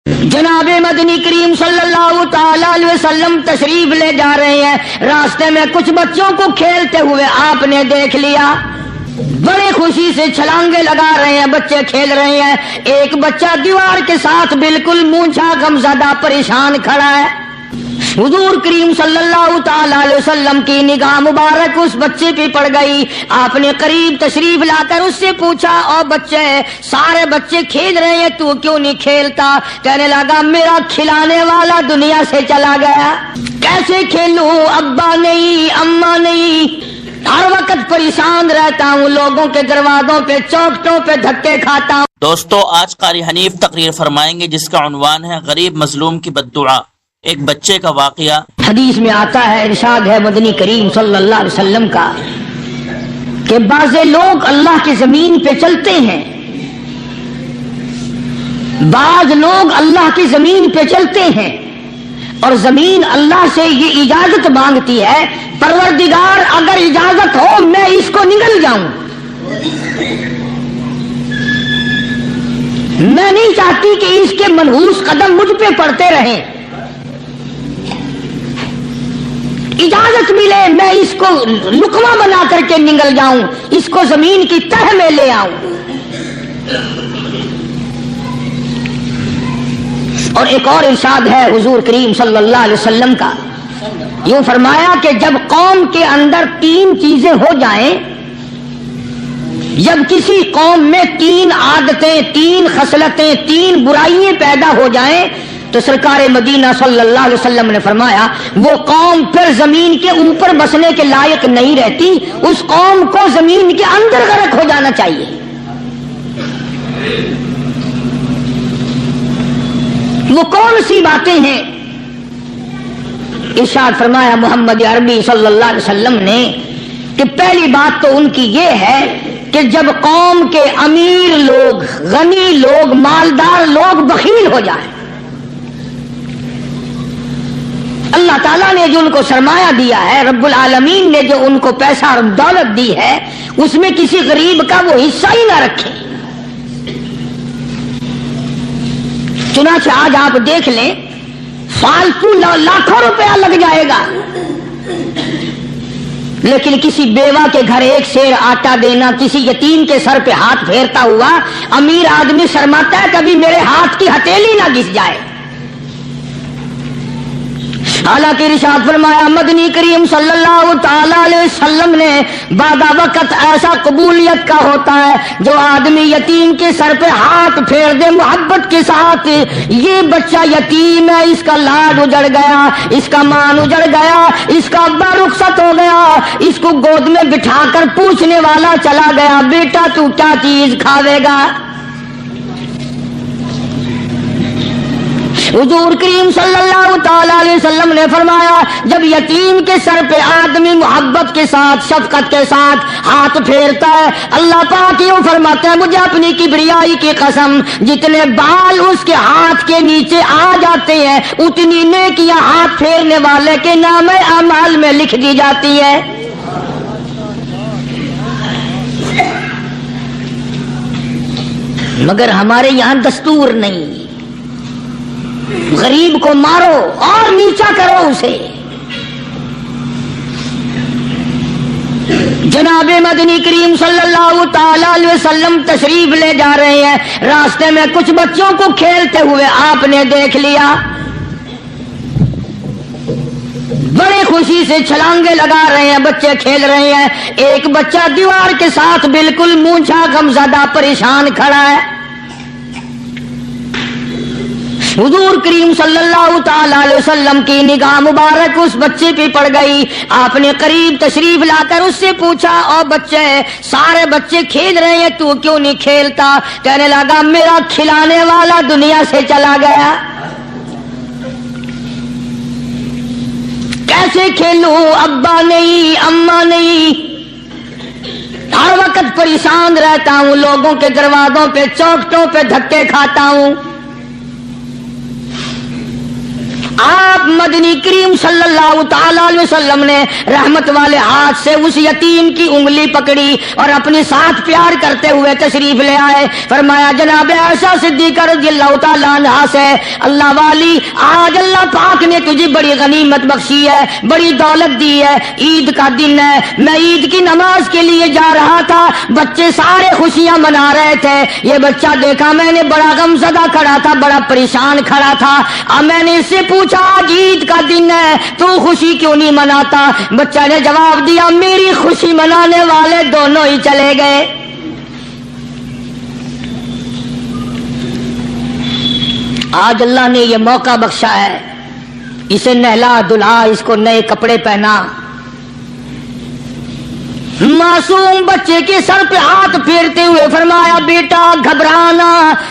جناب مدنی کریم صلی اللہ تعالی علیہ وسلم تشریف لے جا رہے ہیں، راستے میں کچھ بچوں کو کھیلتے ہوئے آپ نے دیکھ لیا، بڑے خوشی سے چھلانگے لگا رہے ہیں، بچے کھیل رہے ہیں۔ ایک بچہ دیوار کے ساتھ بالکل مونچھا غمزدہ پریشان کھڑا ہے۔ حضور کریم صلی اللہ تعالی علیہ وسلم کی نگاہ مبارک اس بچے پہ پڑ گئی، آپ نے قریب تشریف لا کر اس سے پوچھا، او بچے، سارے بچے کھیل رہے ہیں، تو کیوں نہیں کھیلتا؟ کہنے لگا، میرا کھلانے والا دنیا سے چلا گیا، کیسے کھیلوں؟ ابا نہیں، اماں نہیں، ہر وقت پریشان رہتا ہوں، لوگوں کے دروازوں پہ چوکٹوں پہ دھکے کھاتا ہوں۔ دوستو، آج قاری حنیف تقریر فرمائیں گے جس کا عنوان ہے غریب مظلوم کی بددعا، ایک بچے کا واقعہ۔ حدیث میں آتا ہے، ارشاد ہے مدنی کریم صلی اللہ علیہ وسلم کا کہ بعض لوگ اللہ کی زمین پہ چلتے ہیں، بعض لوگ اللہ کی زمین پہ چلتے ہیں اور زمین اللہ سے یہ اجازت مانگتی ہے، پروردگار اگر اجازت ہو میں اس کو نگل جاؤں، میں نہیں چاہتی کہ اس کے منحوس قدم مجھ پہ پڑتے رہیں، اجازت ملے میں اس کو لقمہ بنا کر کے نگل جاؤں، اس کو زمین کی تہ میں لے آؤں۔ اور ایک اور ارشاد ہے حضور کریم صلی اللہ علیہ وسلم کا، یوں فرمایا کہ جب قوم کے اندر تین چیزیں ہو جائیں، جب کسی قوم میں تین عادتیں، تین خصلتیں، تین برائیاں پیدا ہو جائیں تو سرکار مدینہ صلی اللہ علیہ وسلم نے فرمایا وہ قوم پھر زمین کے اوپر بسنے کے لائق نہیں رہتی، اس قوم کو زمین کے اندر غرق ہو جانا چاہیے۔ وہ کون سی باتیں ہیں؟ ارشاد فرمایا محمد عربی صلی اللہ علیہ وسلم نے کہ پہلی بات تو ان کی یہ ہے کہ جب قوم کے امیر لوگ، غنی لوگ، مالدار لوگ بخیل ہو جائیں، اللہ تعالیٰ نے جو ان کو سرمایہ دیا ہے، رب العالمین نے جو ان کو پیسہ اور دولت دی ہے، اس میں کسی غریب کا وہ حصہ ہی نہ رکھے۔ چنانچہ آج آپ دیکھ لیں، فالتو لاکھوں روپیہ لگ جائے گا، لیکن کسی بیوہ کے گھر ایک سیر آٹا دینا، کسی یتیم کے سر پہ ہاتھ پھیرتا ہوا امیر آدمی شرماتا ہے کبھی میرے ہاتھ کی ہتھیلی نہ گھس جائے۔ حالانکہ ارشاد فرمایا مدنی کریم صلی اللہ تعالی علیہ وسلم نے بعد وقت ایسا قبولیت کا ہوتا ہے جو آدمی یتیم کے سر پہ ہاتھ پھیر دے محبت کے ساتھ، یہ بچہ یتیم ہے، اس کا لاڈ اجڑ گیا، اس کا مان اجڑ گیا، اس کا ابا رخصت ہو گیا، اس کو گود میں بٹھا کر پوچھنے والا چلا گیا، بیٹا تو کیا چیز کھاوے گا؟ حضور کریم صلی اللہ تعالی علیہ وسلم نے فرمایا جب یتیم کے سر پہ آدمی محبت کے ساتھ، شفقت کے ساتھ ہاتھ پھیرتا ہے، اللہ پاک یوں فرماتے ہیں مجھے اپنی کبریائی کی قسم، جتنے بال اس کے ہاتھ کے نیچے آ جاتے ہیں اتنی نیکیاں ہاتھ پھیرنے والے کے نام اعمال میں لکھ دی جاتی ہے۔ مگر ہمارے یہاں دستور نہیں، غریب کو مارو اور نیچا کرو اسے۔ جناب مدنی کریم صلی اللہ تعالی علیہ وسلم تشریف لے جا رہے ہیں، راستے میں کچھ بچوں کو کھیلتے ہوئے آپ نے دیکھ لیا، بڑے خوشی سے چھلانگے لگا رہے ہیں، بچے کھیل رہے ہیں۔ ایک بچہ دیوار کے ساتھ بالکل مونچھا غمزدہ پریشان کھڑا ہے۔ حضور کریم صلی اللہ تعالی علیہ وسلم کی نگاہ مبارک اس بچے پہ پڑ گئی، آپ نے قریب تشریف لا کر اس سے پوچھا، او بچے، سارے بچے کھیل رہے ہیں، تو کیوں نہیں کھیلتا؟ کہنے لگا میرا کھلانے والا دنیا سے چلا گیا، کیسے کھیلوں؟ ابا نہیں، اماں نہیں، ہر وقت پریشان رہتا ہوں، لوگوں کے دروازوں پہ چوکٹوں پہ دھکے کھاتا ہوں۔ آپ آپ مدنی کریم صلی اللہ تعالی علیہ وسلم نے رحمت والے ہاتھ سے اس یتیم کی انگلی پکڑی اور اپنے ساتھ پیار کرتے ہوئے تشریف لے آئے. فرمایا جناب عائشہ صدیقہ رضی اللہ تعالی عنہا سے, اللہ والی آج اللہ پاک نے تجھے بڑی غنیمت بخشی ہے, بڑی دولت دی ہے, عید کا دن ہے, میں عید کی نماز کے لیے جا رہا تھا, بچے سارے خوشیاں منا رہے تھے, یہ بچہ دیکھا میں نے بڑا غمزدہ کھڑا تھا, بڑا پریشان کھڑا تھا. اب میں نے اس سے پوچھا آج عید کا دن ہے تو خوشی کیوں نہیں مناتا؟ بچہ نے جواب دیا میری خوشی منانے والے دونوں ہی چلے گئے. آج اللہ نے یہ موقع بخشا ہے, اسے نہلا دھلا, اس کو نئے کپڑے پہنا. معصوم بچے کے سر پہ ہاتھ پھیرتے ہوئے فرمایا بیٹا گھبرانا,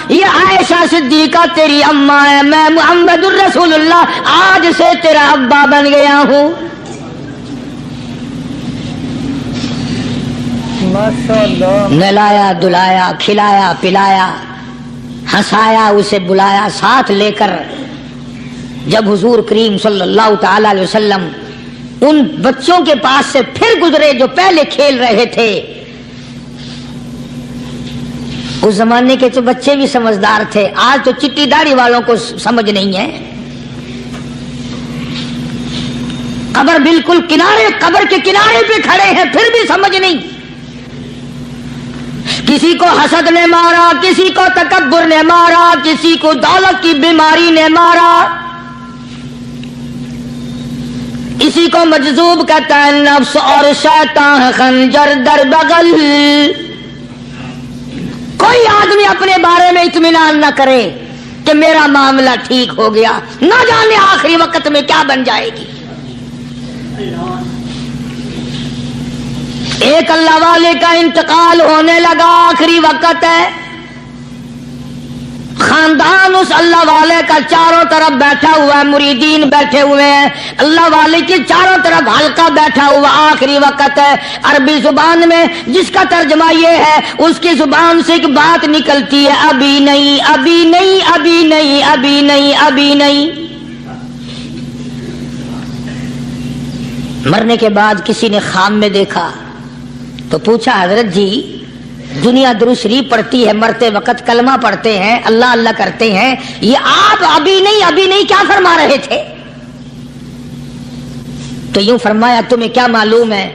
یہ عائشہ صدیقہ تیری اماں ہے, میں محمد الرسول اللہ آج سے تیرا ابا بن گیا ہوں. نہلایا دھلایا, کھلایا پلایا, ہنسایا, اسے بلایا ساتھ لے کر. جب حضور کریم صلی اللہ تعالی علیہ وسلم ان بچوں کے پاس سے پھر گزرے جو پہلے کھیل رہے تھے, اس زمانے کے تو بچے بھی سمجھدار تھے, آج تو چٹی داڑھی والوں کو سمجھ نہیں ہے. قبر بالکل کنارے, قبر کے کنارے پہ کھڑے ہیں پھر بھی سمجھ نہیں. کسی کو حسد نے مارا, کسی کو تکبر نے مارا, کسی کو دولت کی بیماری نے مارا, اسی کو مجذوب کہتا ہے. نفس اور شیطان ہے خنجر در بغل. کوئی آدمی اپنے بارے میں اطمینان نہ کرے کہ میرا معاملہ ٹھیک ہو گیا, نہ جانے آخری وقت میں کیا بن جائے گی. ایک اللہ والے کا انتقال ہونے لگا, آخری وقت ہے. خاندان اس اللہ والے کا چاروں طرف بیٹھا ہوا ہے, مریدین بیٹھے ہوئے ہیں, اللہ والے کی چاروں طرف حلقہ بیٹھا ہوا, آخری وقت ہے. عربی زبان میں جس کا ترجمہ یہ ہے, اس کی زبان سے ایک بات نکلتی ہے, ابھی نہیں, ابھی نہیں, ابھی نہیں, ابھی نہیں, ابھی نہیں. مرنے کے بعد کسی نے خواب میں دیکھا تو پوچھا حضرت جی دنیا درود شریف پڑھتی ہے, مرتے وقت کلمہ پڑھتے ہیں, اللہ اللہ کرتے ہیں, یہ آپ ابھی نہیں ابھی نہیں کیا فرما رہے تھے؟ تو یوں فرمایا تمہیں کیا معلوم ہے,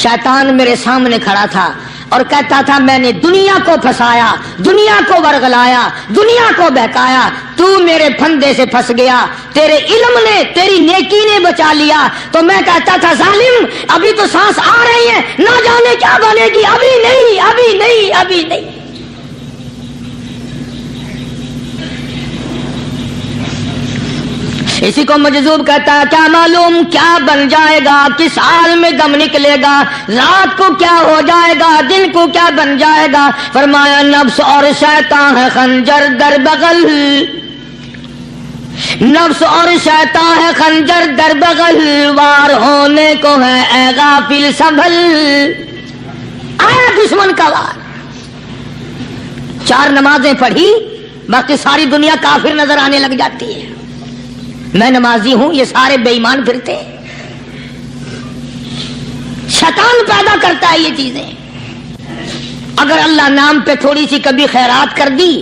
شیطان میرے سامنے کھڑا تھا اور کہتا تھا میں نے دنیا کو پھنسایا, دنیا کو ورغلایا, دنیا کو بہکایا, تو میرے پھندے سے پھنس گیا, تیرے علم نے تیری نیکی نے بچا لیا. تو میں کہتا تھا ظالم ابھی تو سانس آ رہی ہے, نہ جانے کیا بنے گی, ابھی نہیں, ابھی نہیں, ابھی نہیں. اسی کو مجذوب کہتا ہے کیا معلوم کیا بن جائے گا, کس حال میں دم نکلے گا, رات کو کیا ہو جائے گا, دن کو کیا بن جائے گا. فرمایا نفس اور شیطان ہے خنجر در بغل, نفس اور شیطان ہے خنجر در بغل, وار ہونے کو ہے اے غافل سنبھل. آیا دشمن کا وار. 4 نمازیں پڑھی, باقی ساری دنیا کافر نظر آنے لگ جاتی ہے. میں نمازی ہوں, یہ سارے بے ایمان پھرتے ہیں. شیطان پیدا کرتا ہے یہ چیزیں. اگر اللہ نام پہ تھوڑی سی کبھی خیرات کر دی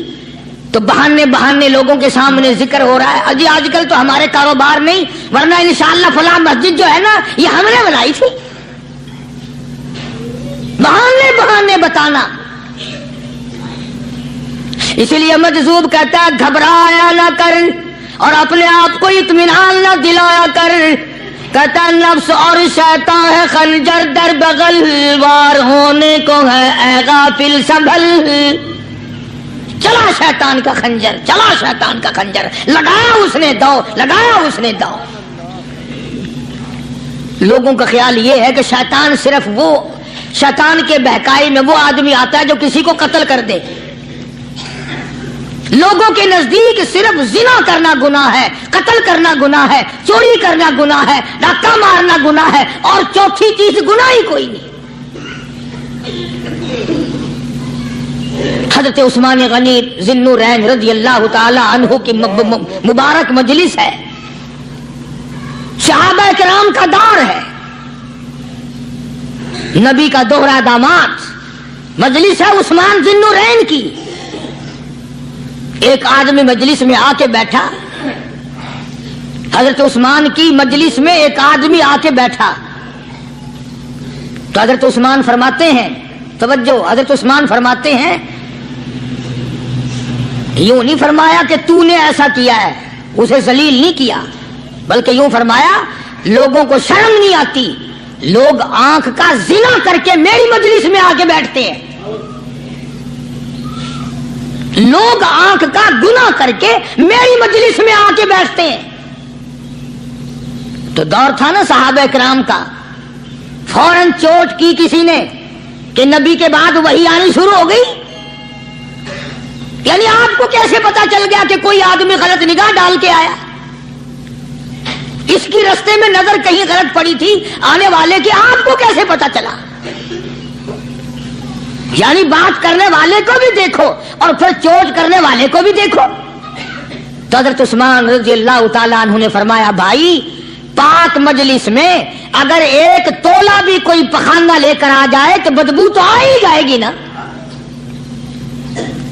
تو بہانے بہانے لوگوں کے سامنے ذکر ہو رہا ہے, جی آج کل تو ہمارے کاروبار نہیں, ورنہ انشاءاللہ فلاں مسجد جو ہے نا یہ ہم نے بنائی تھی. بہانے بہانے بتانا. اسی لیے مجذوب کہتا ہے گھبرایا نہ کر اور اپنے آپ کو اطمینان نہ دلایا کر. کہتا نفس اور شیطان ہے خنجر در بغل, وار ہونے کو ہے اے غافل سنبھل. چلا شیطان کا خنجر, چلا شیطان کا خنجر, لگایا اس نے دو, لگایا اس نے دو. لوگوں کا خیال یہ ہے کہ شیطان صرف وہ, شیطان کے بہکائی میں وہ آدمی آتا ہے جو کسی کو قتل کر دے. لوگوں کے نزدیک صرف زنا کرنا گناہ ہے, قتل کرنا گناہ ہے, چوری کرنا گناہ ہے, ڈاکہ مارنا گناہ ہے, اور چوتھی چیز گناہ ہی کوئی نہیں. حضرت عثمان غنی ذی النورین رضی اللہ تعالی عنہ کی مبارک مجلس ہے. صحابہ کرام کا دور ہے، نبی کا دوہرا داماد، مجلس ہے عثمان ذی النورین کی۔ ایک آدمی مجلس میں آ کے بیٹھا، حضرت عثمان کی مجلس میں ایک آدمی آ کے بیٹھا تو حضرت عثمان فرماتے ہیں، توجہ، حضرت عثمان فرماتے ہیں، یوں نہیں فرمایا کہ تو نے ایسا کیا ہے، اسے ذلیل نہیں کیا، بلکہ یوں فرمایا لوگوں کو شرم نہیں آتی، لوگ آنکھ کا زنا کر کے میری مجلس میں آ کے بیٹھتے ہیں، لوگ آنکھ کا گناہ کر کے میری مجلس میں آ کے بیٹھتے ہیں۔ تو دور تھا نا صحابہ کرام کا، فوراً چوٹ کی کسی نے کہ نبی کے بعد وحی آنی شروع ہو گئی۔ یعنی آپ کو کیسے پتا چل گیا کہ کوئی آدمی غلط نگاہ ڈال کے آیا؟ اس کی رستے میں نظر کہیں غلط پڑی تھی آنے والے کی، آپ کو کیسے پتا چلا؟ یعنی بات کرنے والے کو بھی دیکھو اور پھر چوٹ کرنے والے کو بھی دیکھو۔ تو حضرت عثمان رضی اللہ تعالیٰ عنہ نے فرمایا، بھائی پاک مجلس میں اگر ایک تولا بھی کوئی پخانہ لے کر آ جائے تو بدبو تو آ ہی جائے گی نا۔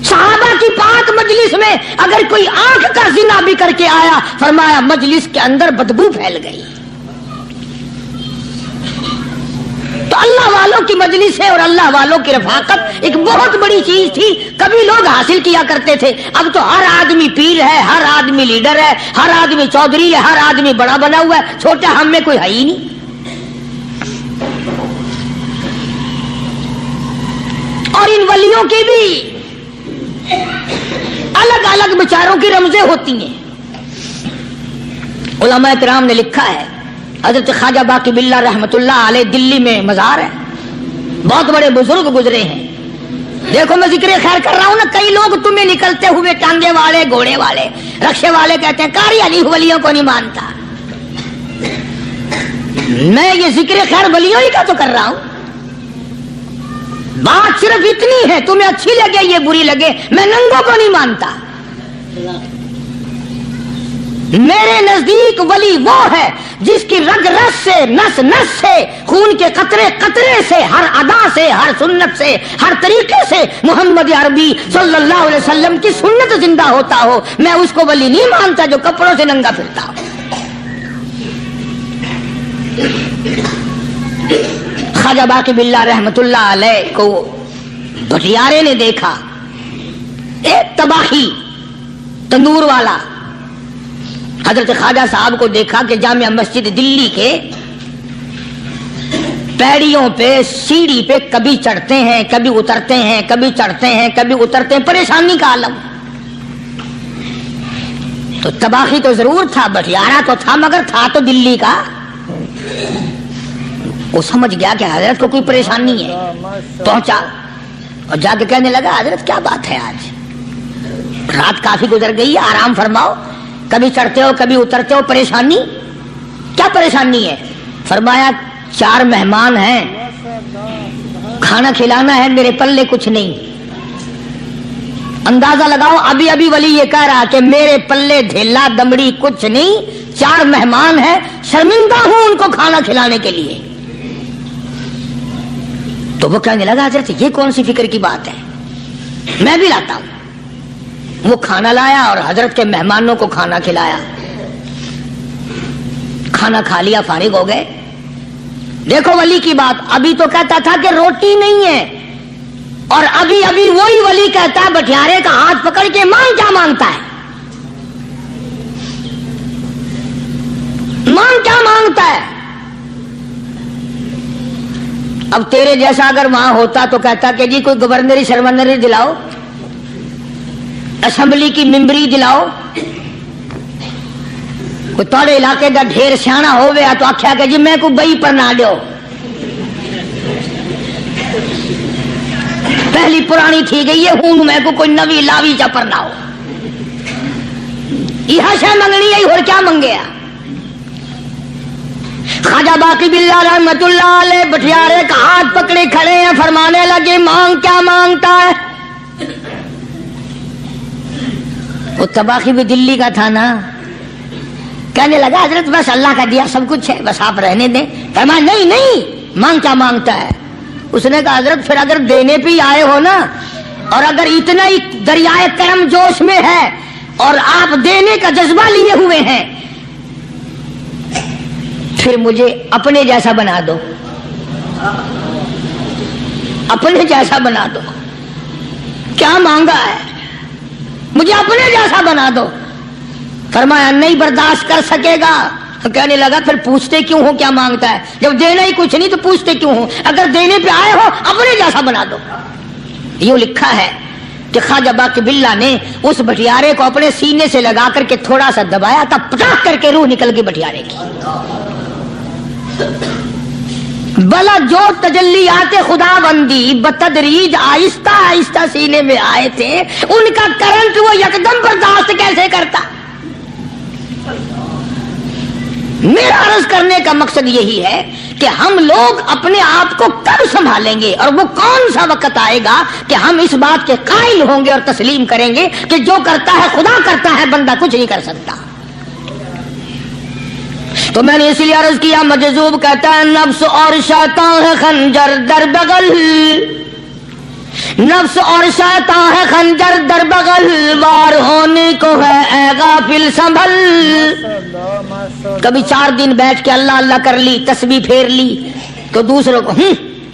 صحابہ کی پاک مجلس میں اگر کوئی آنکھ کا زنا بھی کر کے آیا، فرمایا مجلس کے اندر بدبو پھیل گئی۔ تو اللہ والوں کی مجلس ہے اور اللہ والوں کی رفاقت ایک بہت بڑی چیز تھی، کبھی لوگ حاصل کیا کرتے تھے، اب تو ہر آدمی پیر ہے، ہر آدمی لیڈر ہے، ہر آدمی چودھری ہے، ہر آدمی بڑا بنا ہوا ہے، چھوٹا ہم میں کوئی ہے ہی نہیں۔ اور ان ولیوں کی بھی الگ الگ بیچاروں کی رمزیں ہوتی ہیں۔ علماء کرام نے لکھا ہے، حضرت خواجہ باقی باللہ رحمت اللہ علیہ دلی میں مزار ہے، بہت بڑے بزرگ گزرے ہیں۔ دیکھو میں ذکر خیر کر رہا ہوں نا، کئی لوگ تمہیں نکلتے ہوئے ٹانگے والے، گھوڑے والے، رکشے والے کہتے ہیں قاری علی ولیوں کو نہیں مانتا۔ میں یہ ذکر خیر ولیوں ہی کا تو کر رہا ہوں۔ بات صرف اتنی ہے، تمہیں اچھی لگے یہ بری لگے، میں ننگوں کو نہیں مانتا۔ میرے نزدیک ولی وہ ہے جس کی رگ رس سے، نس نس سے، خون کے قطرے قطرے سے، ہر ادا سے، ہر سنت سے، ہر طریقے سے محمد عربی صلی اللہ علیہ وسلم کی سنت زندہ ہوتا ہو۔ میں اس کو ولی نہیں مانتا جو کپڑوں سے ننگا پھرتا ہو۔ خواجہ باقی باللہ رحمت اللہ علیہ کو بٹیارے نے دیکھا، ایک تباہی تندور والا حضرت خواجہ صاحب کو دیکھا کہ جامع مسجد دلی کے پیڑیوں پہ، سیڑھی پہ کبھی چڑھتے ہیں، کبھی اترتے ہیں، کبھی چڑھتے ہیں، کبھی اترتے ہیں، پریشانی کا عالم۔ تو تباہی تو ضرور تھا، بٹیارہ تو تھا، مگر تھا تو دلی کا۔ وہ سمجھ گیا کہ حضرت کو کوئی پریشانی ہے، پہنچا اور جا کے کہنے لگا، حضرت کیا بات ہے، آج رات کافی گزر گئی ہے، آرام فرماؤ، کبھی چڑھتے ہو کبھی اترتے ہو، پریشانی کیا پریشانی ہے؟ فرمایا 4 مہمان ہیں، کھانا کھلانا ہے، میرے پلے کچھ نہیں۔ اندازہ لگاؤ، ابھی ابھی ولی یہ کہہ رہا کہ میرے پلے دھیلا دمڑی کچھ نہیں، 4 مہمان ہیں، شرمندہ ہوں ان کو کھانا کھلانے کے لیے۔ تو وہ کہنے لگا، حضرت یہ کون سی فکر کی بات ہے، میں بھی لاتا ہوں۔ وہ کھانا لایا اور حضرت کے مہمانوں کو کھانا کھلایا، کھانا کھا لیا، فارغ ہو گئے۔ دیکھو ولی کی بات، ابھی تو کہتا تھا کہ روٹی نہیں ہے، اور ابھی ابھی وہی ولی کہتا ہے بٹیارے کا ہاتھ پکڑ کے، مانگ کیا مانگتا ہے، مانگ کیا مانگتا ہے؟ اب تیرے جیسا اگر وہاں ہوتا تو کہتا کہ جی کوئی گورنری شرمندری دلاؤ، اسمبلی کی ممبری دلاؤ، کوئی تھوڑے علاقے کا ڈھیر سیاح ہو گیا تو آخیا کہ جی میں کو بئی پر نہ دیو، پہلی پرانی تھی گئی ہے، ہوں میں کو کوئی نوی لاوی چا پر نہ ہو، یہ شے منگنی ہے اور کیا منگیا۔ خواجہ باقی باللہ رحمت اللہ علیہ بٹیارے کا ہاتھ پکڑے کھڑے ہیں، فرمانے لگے مانگ کیا مانگتا ہے؟ وہ تباہی بھی دلی کا تھا نا، کہنے لگا حضرت بس اللہ کا دیا سب کچھ ہے، بس آپ رہنے دیں۔ فرمایا نہیں نہیں، مانگ کیا مانگتا ہے؟ اس نے کہا حضرت پھر اگر دینے پہ ہی آئے ہو نا، اور اگر اتنا ہی دریائے کرم جوش میں ہے اور آپ دینے کا جذبہ لیے ہوئے ہیں، پھر مجھے اپنے جیسا بنا دو، اپنے جیسا بنا دو۔ کیا مانگا ہے؟ مجھے اپنے جیسا بنا دو۔ فرمایا نہیں برداشت کر سکے گا۔ کہنے لگا پھر پوچھتے کیوں ہو کیا مانگتا ہے؟ جب دینا ہی کچھ نہیں تو پوچھتے کیوں ہو؟ اگر دینے پہ آئے ہو اپنے جیسا بنا دو۔ یوں لکھا ہے کہ خواجہ باقی باللہ نے اس بٹیارے کو اپنے سینے سے لگا کر کے تھوڑا سا دبایا تھا، پٹاخ کر کے روح نکل گئی بٹیارے کی۔ بلا جو تجلیات خدا بندی بتدریج آہستہ آہستہ سینے میں آئے تھے، ان کا کرنٹ وہ یکدم برداشت کیسے کرتا؟ میرا عرض کرنے کا مقصد یہی ہے کہ ہم لوگ اپنے آپ کو کب سنبھالیں گے، اور وہ کون سا وقت آئے گا کہ ہم اس بات کے قائل ہوں گے اور تسلیم کریں گے کہ جو کرتا ہے خدا کرتا ہے، بندہ کچھ نہیں کر سکتا۔ تو میں نے اس لیے عرض کیا، مجذوب کہتا ہے نفس اور شیطان ہے خنجر در بغل، نفس اور شیطان ہے خنجر در بغل، وار ہونے کو ہے اے غافل سنبھل۔ کبھی 4 دن بیٹھ کے اللہ اللہ کر لی، تسبیح پھیر لی، تو دوسروں کو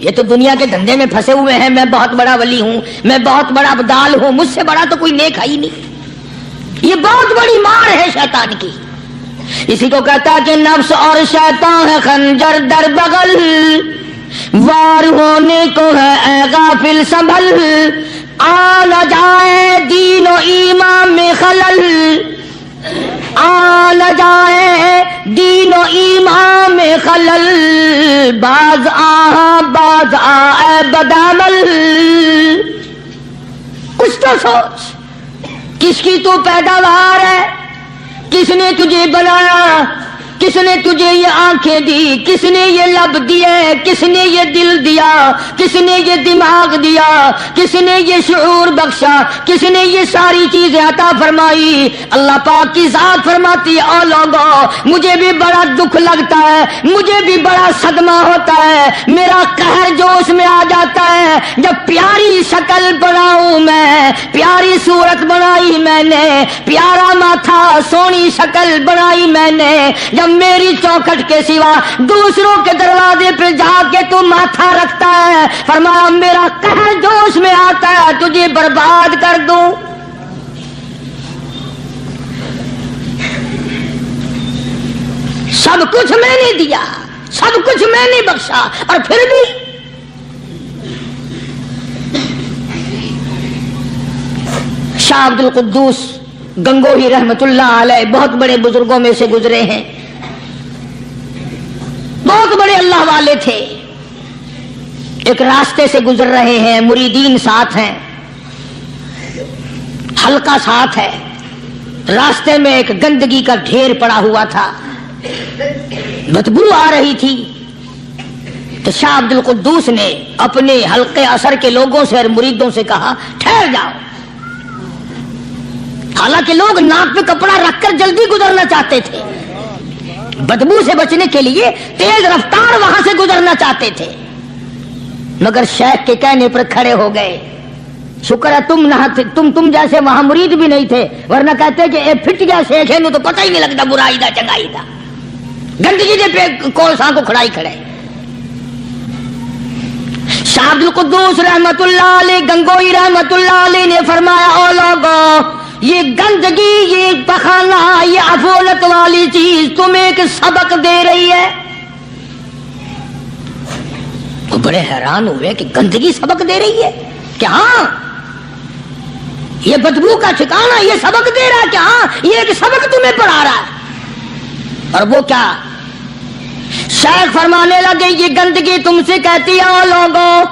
یہ تو دنیا کے دھندے میں پھنسے ہوئے ہیں، میں بہت بڑا ولی ہوں، میں بہت بڑا ابدال ہوں، مجھ سے بڑا تو کوئی نیک ہے ہی نہیں۔ یہ بہت بڑی مار ہے شیطان کی۔ اسی کو کہتا ہے کہ نفس اور شیطان ہے خنجر در بغل، وار ہونے کو ہے اے غافل سنبھل، آ نہ جائے دین و ایمان میں خلل، آ نہ جائے دین و ایمان میں خلل، باز آ اے بدعمل۔ کچھ تو سوچ، کس کی تو پیداوار ہے؟ کس نے تجھے بنایا؟ کس نے تجھے یہ آنکھیں دی؟ کس نے یہ لب دیے؟ کس نے یہ دل دیا؟ کس نے یہ دماغ دیا؟ کس نے یہ شعور بخشا؟ کس نے یہ ساری چیزیں عطا فرمائی؟ اللہ پاک کی ذات فرماتی ہے او لوگو، مجھے بھی بڑا دکھ لگتا ہے، مجھے بھی بڑا صدمہ ہوتا ہے، میرا قہر جوش میں آ جاتا ہے جب پیاری شکل بناؤں میں، پیاری صورت بنائی میں نے، پیارا ماتھا سونی شکل بنائی میں نے، جب میری چوکھٹ کے سوا دوسروں کے دروازے پہ جا کے تو ماتھا رکھتا ہے، فرمایا میرا قہر جوش میں آتا ہے تجھے برباد کر دوں۔ سب کچھ میں نے دیا، سب کچھ میں نے بخشا، اور پھر بھی شاہ عبد القدوس گنگوہی رحمت اللہ علیہ بہت بڑے بزرگوں میں سے گزرے ہیں، بہت بڑے اللہ والے تھے۔ ایک راستے سے گزر رہے ہیں، مریدین ساتھ ہیں، حلقہ ساتھ ہے، راستے میں ایک گندگی کا ڈھیر پڑا ہوا تھا، بدبو آ رہی تھی، تو شاہ عبد القدوس نے اپنے حلقے اثر کے لوگوں سے اور مریدوں سے کہا ٹھہر جاؤ۔ حالانکہ لوگ ناک پہ کپڑا رکھ کر جلدی گزرنا چاہتے تھے، بدبو سے بچنے کے لیے تیز رفتار وہاں سے گزرنا چاہتے تھے، مگر شیخ کے کہنے پر کھڑے ہو گئے۔ شکر ہے تم جیسے وہاں مرید بھی نہیں تھے، ورنہ کہتے کہ اے پھٹ گیا شیخ ہے، تو پتہ ہی نہیں لگتا برائی دا چنگائی دا، گندگی دے پہ کولساں کو کھڑائی کھڑے۔ شاہ عبد القدوس رحمت اللہ علیہ گنگوئی رحمت اللہ علیہ نے فرمایا او لوگو، یہ گندگی، یہ پخانا، یہ افولت والی چیز تمہیں ایک سبق دے رہی ہے۔ وہ بڑے حیران ہوئے کہ گندگی سبق دے رہی ہے کہ ہاں یہ بدبو کا ٹھکانا یہ سبق دے رہا ہے کہ ہاں یہ ایک سبق تمہیں پڑھا رہا ہے۔ اور وہ کیا؟ شیخ فرمانے لگے یہ گندگی تم سے کہتی ہے او لوگوں،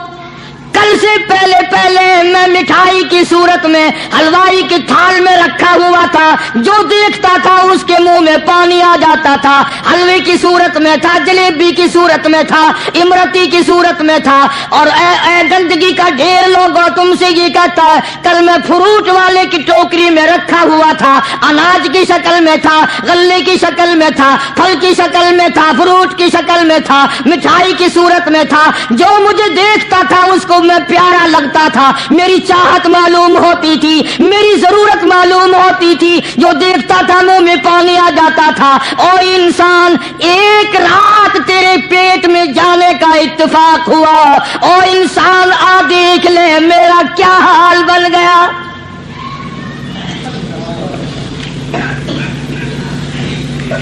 کل سے پہلے میں مٹھائی کی صورت میں حلوائی کی تھال میں رکھا ہوا تھا، جو دیکھتا تھا اس کے منہ میں پانی آ جاتا تھا، حلوے کی صورت میں تھا، جلیبی کی صورت میں تھا، امرتی کی صورت میں تھا، اور اے گندگی کا ڈھیر لوگوں تم سے یہ کہتا ہے، کل میں فروٹ والے کی ٹوکری میں رکھا ہوا تھا، اناج کی شکل میں تھا، غلے کی شکل میں تھا، پھل کی شکل میں تھا، فروٹ کی شکل میں تھا، مٹھائی کی صورت میں تھا، جو مجھے دیکھتا تھا اس کو میں پیارا لگتا تھا، میری چاہت معلوم ہوتی تھی، میری ضرورت معلوم ہوتی تھی، جو دیکھتا تھا منہ میں پانی آ جاتا تھا۔ او انسان، ایک رات تیرے پیٹ میں جانے کا اتفاق ہوا، او انسان آ دیکھ لے میرا کیا حال بن گیا۔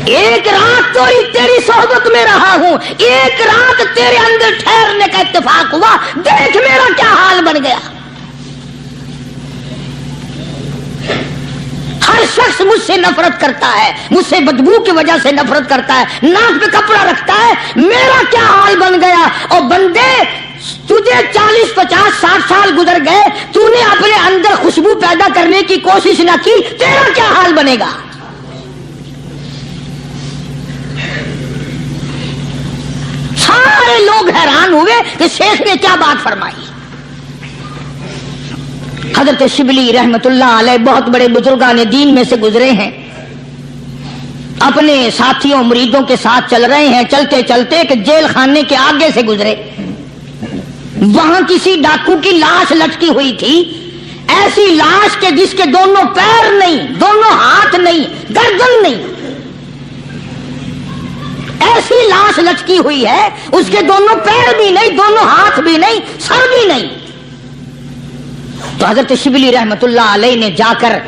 ایک رات تو تیری صحبت میں رہا ہوں، ایک رات تیرے اندر ٹھہرنے کا اتفاق ہوا، دیکھ میرا کیا حال بن گیا۔ ہر شخص مجھ سے نفرت کرتا ہے، مجھ سے بدبو کی وجہ سے نفرت کرتا ہے، ناک پہ کپڑا رکھتا ہے، میرا کیا حال بن گیا۔ اور بندے، تجھے 40 50 60 سال گزر گئے، تو نے اپنے اندر خوشبو پیدا کرنے کی کوشش نہ کی، تیرا کیا حال بنے گا۔ سارے لوگ حیران ہوئے کہ شیخ نے کیا بات فرمائی۔ حضرت شبلی رحمت اللہ علیہ بہت بڑے بزرگان دین میں سے گزرے ہیں، اپنے ساتھیوں مریدوں کے ساتھ چل رہے ہیں، چلتے چلتے کہ جیل خانے کے آگے سے گزرے، وہاں کسی ڈاکو کی لاش لٹکی ہوئی تھی، ایسی لاش کے جس کے دونوں پیر نہیں، دونوں ہاتھ نہیں، گردن نہیں، ایسی لاش لٹکی ہوئی ہے، اس کے دونوں پیر بھی نہیں، دونوں ہاتھ بھی نہیں، سر بھی نہیں۔ تو حضرت شبلی رحمت اللہ علیہ نے جا کر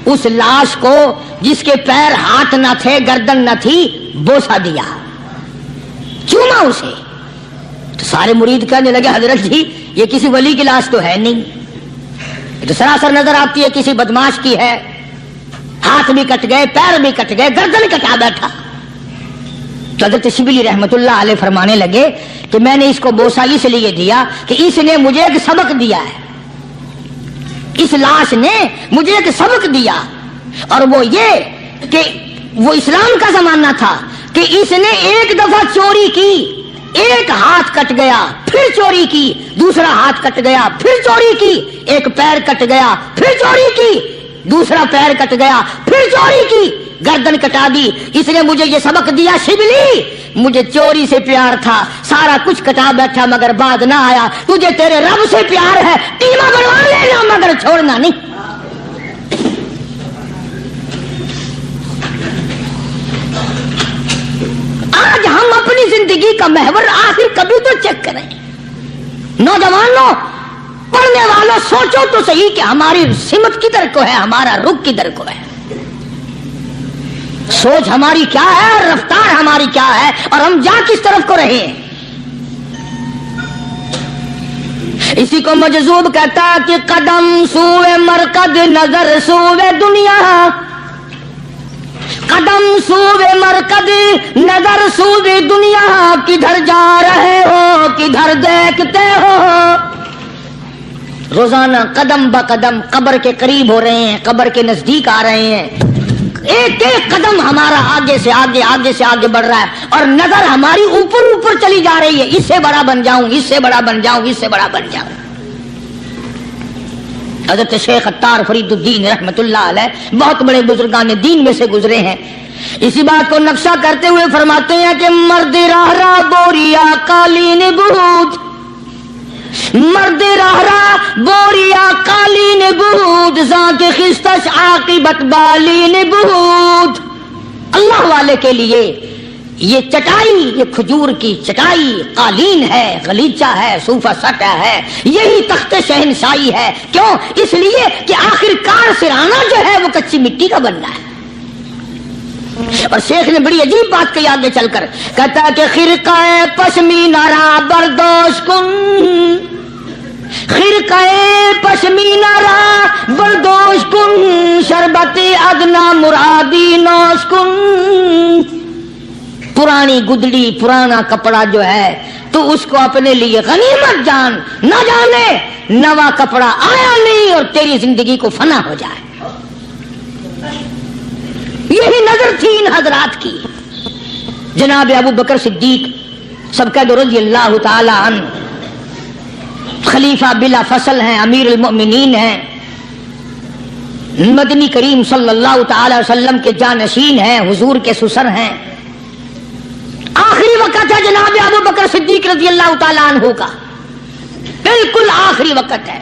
اس لاش کو، جس کے پیر ہاتھ نہ تھے گردن نہ تھی، بوسا دیا، چوما اسے۔ تو سارے مرید کہنے لگے حضرت جی یہ کسی ولی کی لاش تو ہے نہیں، یہ تو سراسر نظر آتی ہے کسی بدماش کی ہے، ہاتھ بھی کٹ گئے، پیر بھی کٹ گئے، گردن کٹا بیٹھا۔ تو حضرت شبلی رحمت اللہ علیہ فرمانے لگے کہ میں نے اس کو بوسا اس لیے دیا کہ اس نے مجھے ایک سبق دیا ہے، اس لاش نے مجھے ایک سبق دیا، اور وہ یہ کہ وہ اسلام کا زمانہ تھا کہ اس نے ایک دفعہ چوری کی، ایک ہاتھ کٹ گیا، پھر چوری کی، دوسرا ہاتھ کٹ گیا، پھر چوری کی، ایک پیر کٹ گیا، پھر چوری کی، دوسرا پیر کٹ گیا، پھر چوری کی، گردن کٹا دی۔ اس نے مجھے یہ سبق دیا، شبلی مجھے چوری سے پیار تھا، سارا کچھ کٹا بیٹھا مگر بات نہ آیا، تجھے تیرے رب سے پیار ہے، ٹیما بنوا لینا مگر چھوڑنا نہیں۔ آج ہم اپنی زندگی کا محور آخر کبھی تو چیک کریں۔ نوجوانوں، پڑھنے والوں، سوچو تو صحیح کہ ہماری سمت کدھر کو ہے، ہمارا رخ کدھر کو ہے، سوچ ہماری کیا ہے اور رفتار ہماری کیا ہے، اور ہم جا کس طرف کو رہے ہیں۔ اسی کو مجذوب کہتا کہ قدم سوئے مرکز، نظر سوئے دنیا، قدم سوئے مرکز، نظر سوئے دنیا، کدھر جا رہے ہو کدھر دیکھتے ہو۔ روزانہ قدم با قدم قبر کے قریب ہو رہے ہیں، قبر کے نزدیک آ رہے ہیں، ایک ایک قدم ہمارا آگے سے آگے، آگے سے آگے بڑھ رہا ہے، اور نظر ہماری اوپر اوپر چلی جا رہی ہے، اس سے بڑا بن جاؤں، اس سے بڑا بن جاؤں، اس سے بڑا بن جاؤں۔ حضرت شیخ عطار فرید الدین رحمت اللہ علیہ بہت بڑے بزرگان دین میں سے گزرے ہیں، اسی بات کو نقشہ کرتے ہوئے فرماتے ہیں کہ مرد راہ راہ بوریا قالین بود، مرد راہ راہ بوریا قالین بود، ذات خستش عاقبت بالین بود۔ اللہ والے کے لیے یہ چٹائی، یہ کھجور کی چٹائی قالین ہے، غلیچہ ہے، صوفہ سٹا ہے، یہی تخت شہنشاہی ہے۔ کیوں؟ اس لیے کہ آخر کار سرانا جو ہے وہ کچی مٹی کا بننا ہے۔ اور شیخ نے بڑی عجیب بات کہی آگے چل کر، کہتا ہے کہ خرقہ پشمینہ را بردوش کن، خرقہ پشمینہ را بردوش کن، شربت ادنا مرادی نوش کن۔ پرانی گدڑی، پرانا کپڑا جو ہے تو تو اس کو اپنے لیے غنیمت جان، نہ جانے نوا کپڑا آیا نہیں اور تیری زندگی کو فنا ہو جائے۔ یہی نظر تھی ان حضرات کی۔ جناب ابو بکر صدیق سب کا رضی اللہ تعالی عنہ خلیفہ بلا فصل ہیں، امیر المؤمنین ہیں، مدنی کریم صلی اللہ تعالی وسلم کے جانشین ہیں، حضور کے سسر ہیں۔ آخری وقت ہے جناب ابو بکر صدیق رضی اللہ تعالی عنہ کا، بالکل آخری وقت ہے۔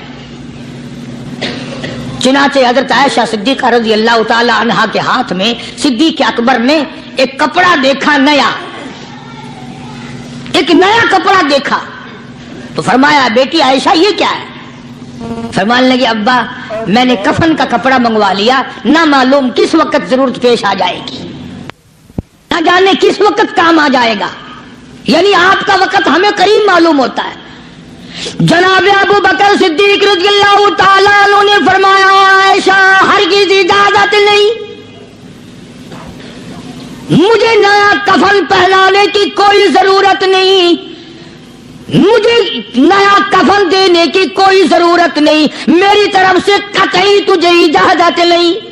چنانچہ حضرت عائشہ صدیقہ رضی اللہ تعالی عنہا کے ہاتھ میں صدیق اکبر نے ایک کپڑا دیکھا، نیا، ایک نیا کپڑا دیکھا تو فرمایا بیٹی عائشہ یہ کیا ہے؟ فرمانے لگے ابا میں نے کفن کا کپڑا منگوا لیا، نہ معلوم کس وقت ضرورت پیش آ جائے گی، نہ جانے کس وقت کام آ جائے گا، یعنی آپ کا وقت ہمیں قریب معلوم ہوتا ہے۔ جناب ابو بکر صدیق رضی اللہ تعالیٰ عنہ نے فرمایا عائشہ ہرگز اجازت نہیں، مجھے نیا کفن پہنانے کی کوئی ضرورت نہیں، مجھے نیا کفن دینے کی کوئی ضرورت نہیں، میری طرف سے قطعی تجھے اجازت نہیں۔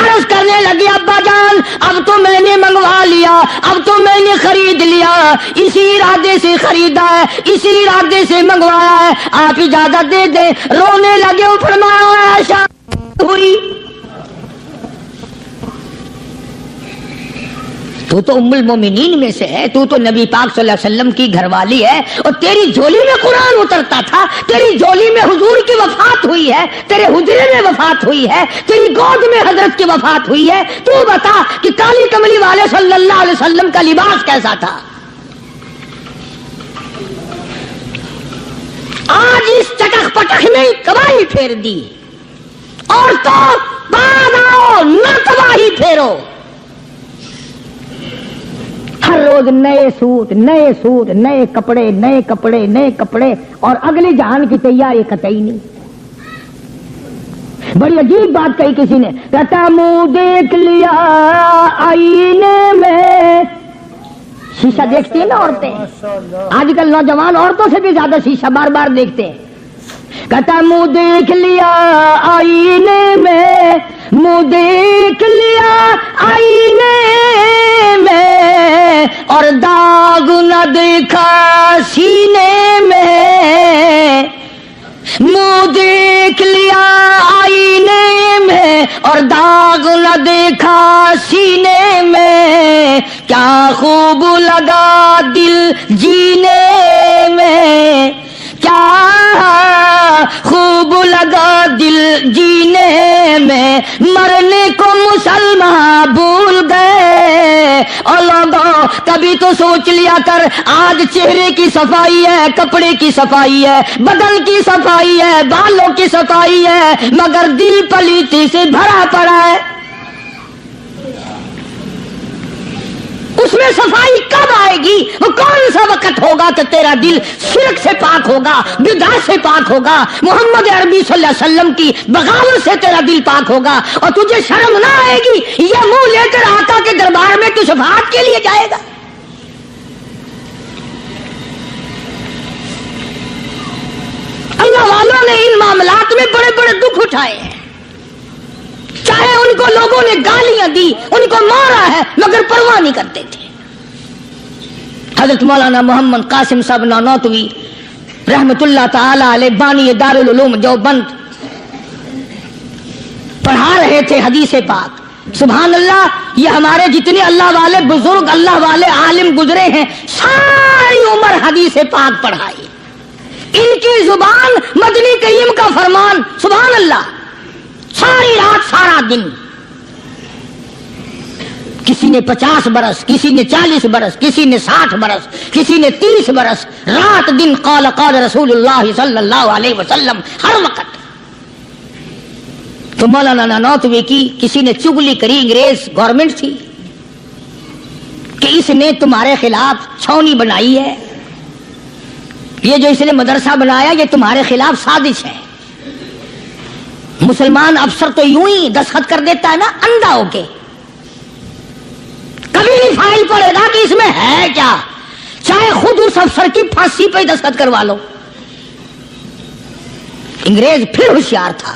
عرض کرنے لگے ابا جان اب تو میں نے منگوا لیا، اب تو میں نے خرید لیا، اسی ارادے سے خریدا ہے، اسی ارادے سے منگوایا ہے، آپ اجازت دے دیں۔ رونے لگے، فرمایا عائشہ ہوئی تو تو ام المومنین میں سے ہے، تو نبی پاک صلی اللہ علیہ وسلم کی گھر والی ہے، اور تیری جھولی میں قرآن اترتا تھا، تیری جھولی میں حضور کی وفات ہوئی ہے، تیرے حجرے میں وفات ہوئی ہے، تیری گود میں حضرت کی وفات ہوئی ہے، تو بتا کہ کالی کملی والے صلی اللہ علیہ وسلم کا لباس کیسا تھا؟ آج اس چٹخ پٹخ نے تباہی پھیر دی، اور تو بعد آؤ نہ تباہی پھیرو۔ ہر روز نئے سوٹ، نئے سوٹ، نئے کپڑے، نئے کپڑے، نئے کپڑے، اور اگلے جہان کی تیاری قطعی نہیں۔ بڑی عجیب بات کہی کسی نے، کہتا منہ دیکھ لیا آئینے میں، شیشہ دیکھتی ہیں نا عورتیں، آج کل نوجوان عورتوں سے بھی زیادہ شیشہ بار بار دیکھتے ہیں۔ کہتا منہ دیکھ لیا آئینے میں، منہ دیکھ لیا آئینے میں، اور داغ نہ دیکھا سینے میں، منہ دیکھ لیا آئینے میں اور داغ نہ دیکھا سینے میں، کیا خوب لگا دل جینے میں، کیا خوب لگا دل جینے میں، مرنے کو مسلمان بھول گئے۔ اور لوگوں کبھی تو سوچ لیا کر، آج چہرے کی صفائی ہے، کپڑے کی صفائی ہے، بدن کی صفائی ہے، بالوں کی صفائی ہے، مگر دل پلیتی سے بھرا پڑا ہے۔ اس میں صفائی کب آئے گی؟ وہ کون سا وقت ہوگا کہ تیرا دل شرک سے پاک ہوگا، بدعت سے پاک ہوگا، محمد عربی صلی اللہ علیہ وسلم کی بغاوت سے تیرا دل پاک ہوگا، اور تجھے شرم نہ آئے گی یہ منہ لے کر آقا کے دربار میں تو شفاعت کے لیے جائے گا؟ اللہ والوں نے ان معاملات میں بڑے بڑے دکھ اٹھائے ہیں، چاہے ان کو لوگوں نے گالیاں دی، ان کو مارا ہے، مگر پرواہ نہیں کرتے تھے۔ حضرت مولانا محمد قاسم صاحب نانوتوی رحمت اللہ تعالی علیہ بانی دارالعلوم دیوبند پڑھا رہے تھے حدیث پاک۔ سبحان اللہ، یہ ہمارے جتنے اللہ والے بزرگ، اللہ والے عالم گزرے ہیں، ساری عمر حدیث پاک پڑھائی، ان کی زبان مدنی کریم کا فرمان، سبحان اللہ، ساری رات سارا دن، کسی نے 50 برس، کسی نے 40 برس، کسی نے 60 برس، کسی نے 30 برس، رات دن قال قال رسول اللہ صلی اللہ علیہ وسلم، ہر وقت۔ تو مولانا نانوتوی کی کسی نے چگلی کری، انگریز گورنمنٹ تھی کہ اس نے تمہارے خلاف چھاونی بنائی ہے، یہ جو اس نے مدرسہ بنایا یہ تمہارے خلاف سازش ہے۔ مسلمان افسر تو یوں ہی دستخط کر دیتا ہے نا، اندھا ہو کے، کبھی نہیں فائل پڑے گا کہ اس میں ہے کیا، چاہے خود اس افسر کی پھانسی پہ دستخط کروا لو۔ انگریز پھر ہوشیار تھا،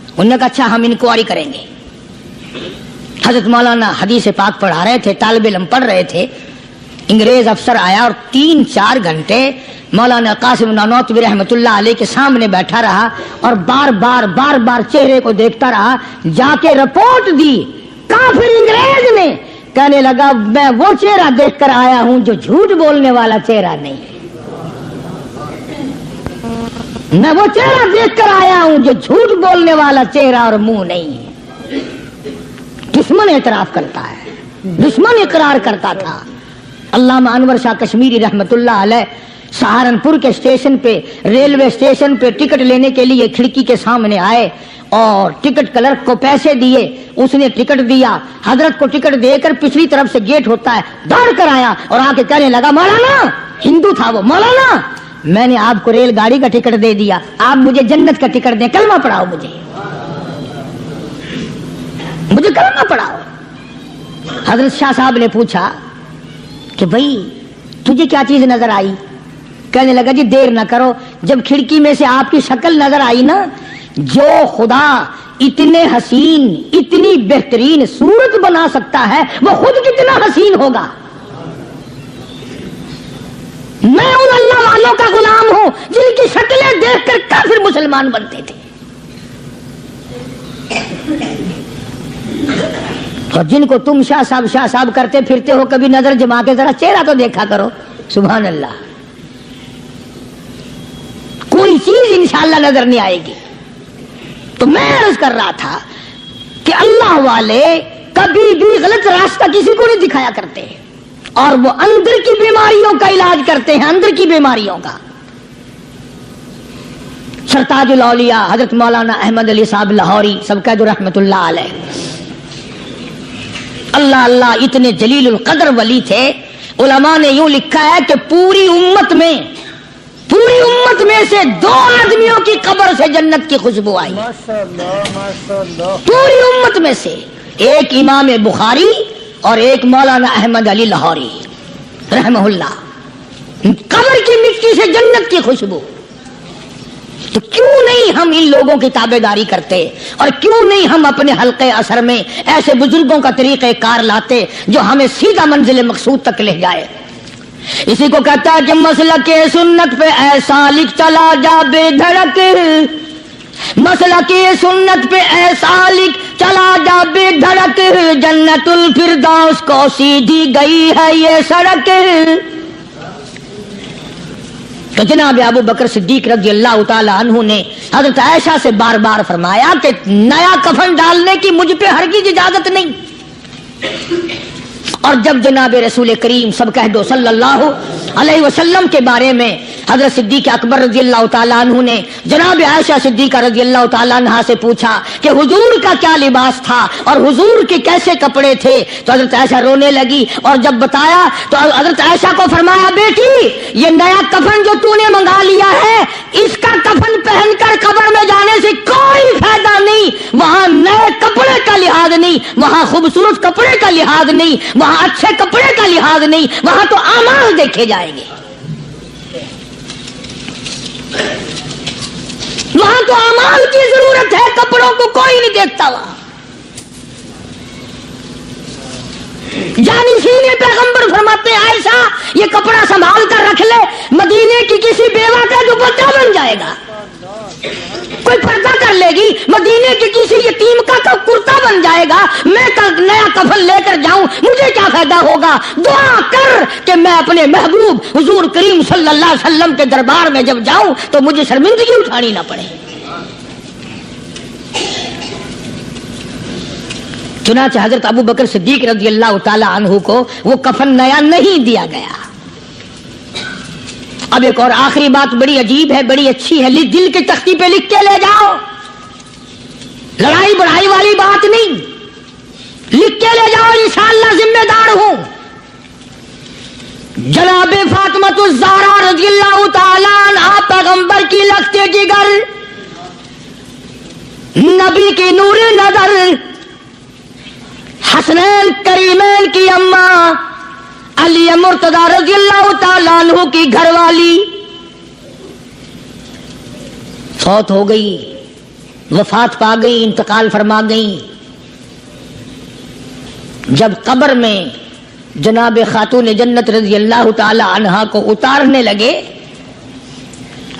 انہوں نے کہا اچھا ہم انکوائری کریں گے۔ حضرت مولانا حدیث پاک پڑھا رہے تھے، طالب علم پڑھ رہے تھے، انگریز افسر آیا اور 3-4 گھنٹے مولانا قاسم نانوتوی رحمت اللہ علیہ کے سامنے بیٹھا رہا اور بار بار چہرے کو دیکھتا رہا، جا کے رپورٹ دی کافر انگریز نے، کہنے لگا میں وہ چہرہ دیکھ کر آیا ہوں جو جھوٹ بولنے والا چہرہ نہیں، میں وہ چہرہ دیکھ کر آیا ہوں جو جھوٹ بولنے والا چہرہ اور منہ نہیں ہے۔ دشمن اعتراف کرتا ہے، دشمن اقرار کرتا تھا۔ علامہ انور شاہ کشمیری رحمت اللہ علیہ سہارنپور کے اسٹیشن پہ، ریلوے اسٹیشن پہ ٹکٹ لینے کے لیے کھڑکی کے سامنے آئے اور ٹکٹ کلرک کو پیسے دیے، اس نے ٹکٹ دیا، حضرت کو ٹکٹ دے کر پچھلی طرف سے گیٹ ہوتا ہے، دوڑ کر آیا اور آ کے کہنے لگا مولانا، ہندو تھا وہ، مولانا میں نے آپ کو ریل گاڑی کا ٹکٹ دے دیا، آپ مجھے جنت کا ٹکٹ دیں، کلمہ پڑھاؤ، مجھے کلمہ پڑھاؤ۔ حضرت شاہ صاحب نے پوچھا کہ بھائی تجھے کیا چیز نظر آئی؟ کہنے لگا جی دیر نہ کرو، جب کھڑکی میں سے آپ کی شکل نظر آئی نا، جو خدا اتنے حسین اتنی بہترین صورت بنا سکتا ہے وہ خود کتنا حسین ہوگا۔ میں ان اللہ والوں کا غلام ہوں جن کی شکلیں دیکھ کر کافر مسلمان بنتے تھے، اور جن کو تم شاہ صاحب کرتے پھرتے ہو، کبھی نظر جما کے ذرا چہرہ تو دیکھا کرو۔ سبحان اللہ، کوئی چیز انشاءاللہ نظر نہیں آئے گی۔ تو میں عرض کر رہا تھا کہ اللہ والے کبھی بھی غلط راستہ کسی کو نہیں دکھایا کرتے، اور وہ اندر کی بیماریوں کا علاج کرتے ہیں، اندر کی بیماریوں کا۔ سرتاج الاولیاء حضرت مولانا احمد علی صاحب لاہوری سب کا جو رحمت اللہ علیہ، اللہ اللہ اتنے جلیل القدر ولی تھے، علماء نے یوں لکھا ہے کہ پوری امت میں سے 2 آدمیوں کی قبر سے جنت کی خوشبو آئی، پوری امت میں سے، ایک امام بخاری اور ایک مولانا احمد علی لاہوری رحمہ اللہ، قبر کی مٹی سے جنت کی خوشبو۔ تو کیوں نہیں ہم ان لوگوں کی تابع داری کرتے، اور کیوں نہیں ہم اپنے حلقے اثر میں ایسے بزرگوں کا طریقہ کار لاتے جو ہمیں سیدھا منزل مقصود تک لے جائے۔ اسی کو کہتا ہے کہ مسلک سنت پہ اے سالک چلا جا بے دھڑک، مسلک سنت پہ اے سالک چلا جا بے دھڑک، جنت الفردوس کو سیدھی گئی ہے یہ سڑک۔ تو جناب ابو بکر صدیق رضی اللہ تعالی عنہ نے حضرت عائشہ سے بار بار فرمایا کہ نیا کفن ڈالنے کی مجھ پہ ہرگز اجازت نہیں۔ اور جب جناب رسول کریم سب کہہ دو صلی اللہ علیہ وسلم کے بارے میں حضرت صدیق اکبر رضی اللہ تعالیٰ عنہ نے جناب عائشہ صدیقہ رضی اللہ تعالیٰ عنہ سے پوچھا کہ حضور کا کیا لباس تھا اور حضور کے کیسے کپڑے تھے، تو حضرت عائشہ رونے لگی، اور جب بتایا تو حضرت عائشہ کو فرمایا بیٹی یہ نیا کفن جو تو نے منگا لیا ہے، اس کا کفن پہن کر قبر میں جانے سے کوئی فائدہ نہیں، وہاں نئے کپڑے کا لحاظ نہیں، وہاں خوبصورت کپڑے کا لحاظ نہیں، وہاں اچھے کپڑے کا لحاظ نہیں، وہاں تو اعمال دیکھے جائیں گے، وہاں تو اعمال کی ضرورت ہے، کپڑوں کو کوئی نہیں دیکھتا وہاں۔ جانشین پیغمبر فرماتے ہیں عائشہ یہ کپڑا سنبھال کر رکھ لے، مدینے کی کسی بیوہ کا دوپٹہ بن جائے گا، کوئی پردہ کر لے گی، مدینے کی کسی یتیم کا کرتا بن جائے گا، میں نیا کفن لے کر جاؤں مجھے کیا فائدہ ہوگا؟ دعا کر کہ میں اپنے محبوب حضور کریم صلی اللہ علیہ وسلم کے دربار میں جب جاؤں تو مجھے شرمندگی اٹھانی نہ پڑے۔ چنانچہ حضرت ابو بکر صدیق رضی اللہ تعالی عنہ کو وہ کفن نیا نہیں دیا گیا۔ اب ایک اور آخری بات بڑی عجیب ہے، بڑی اچھی ہے، دل کی تختی پہ لکھ کے لے جاؤ، لڑائی بڑھائی والی بات نہیں، لکھ کے لے جاؤ، انشاءاللہ ذمہ دار ہوں۔ جناب فاطمہ الزہرا رضی اللہ تعالیٰ عنہ پیغمبر کی لخت جگر، نبی کی نور نظر، حسنین کریمین کی اماں علی مرتضی رضی اللہ تعالیٰ عنہ کی گھر والی فوت ہو گئی، وفات پا گئی، انتقال فرما گئی۔ جب قبر میں جناب خاتون جنت رضی اللہ تعالی عنہا کو اتارنے لگے،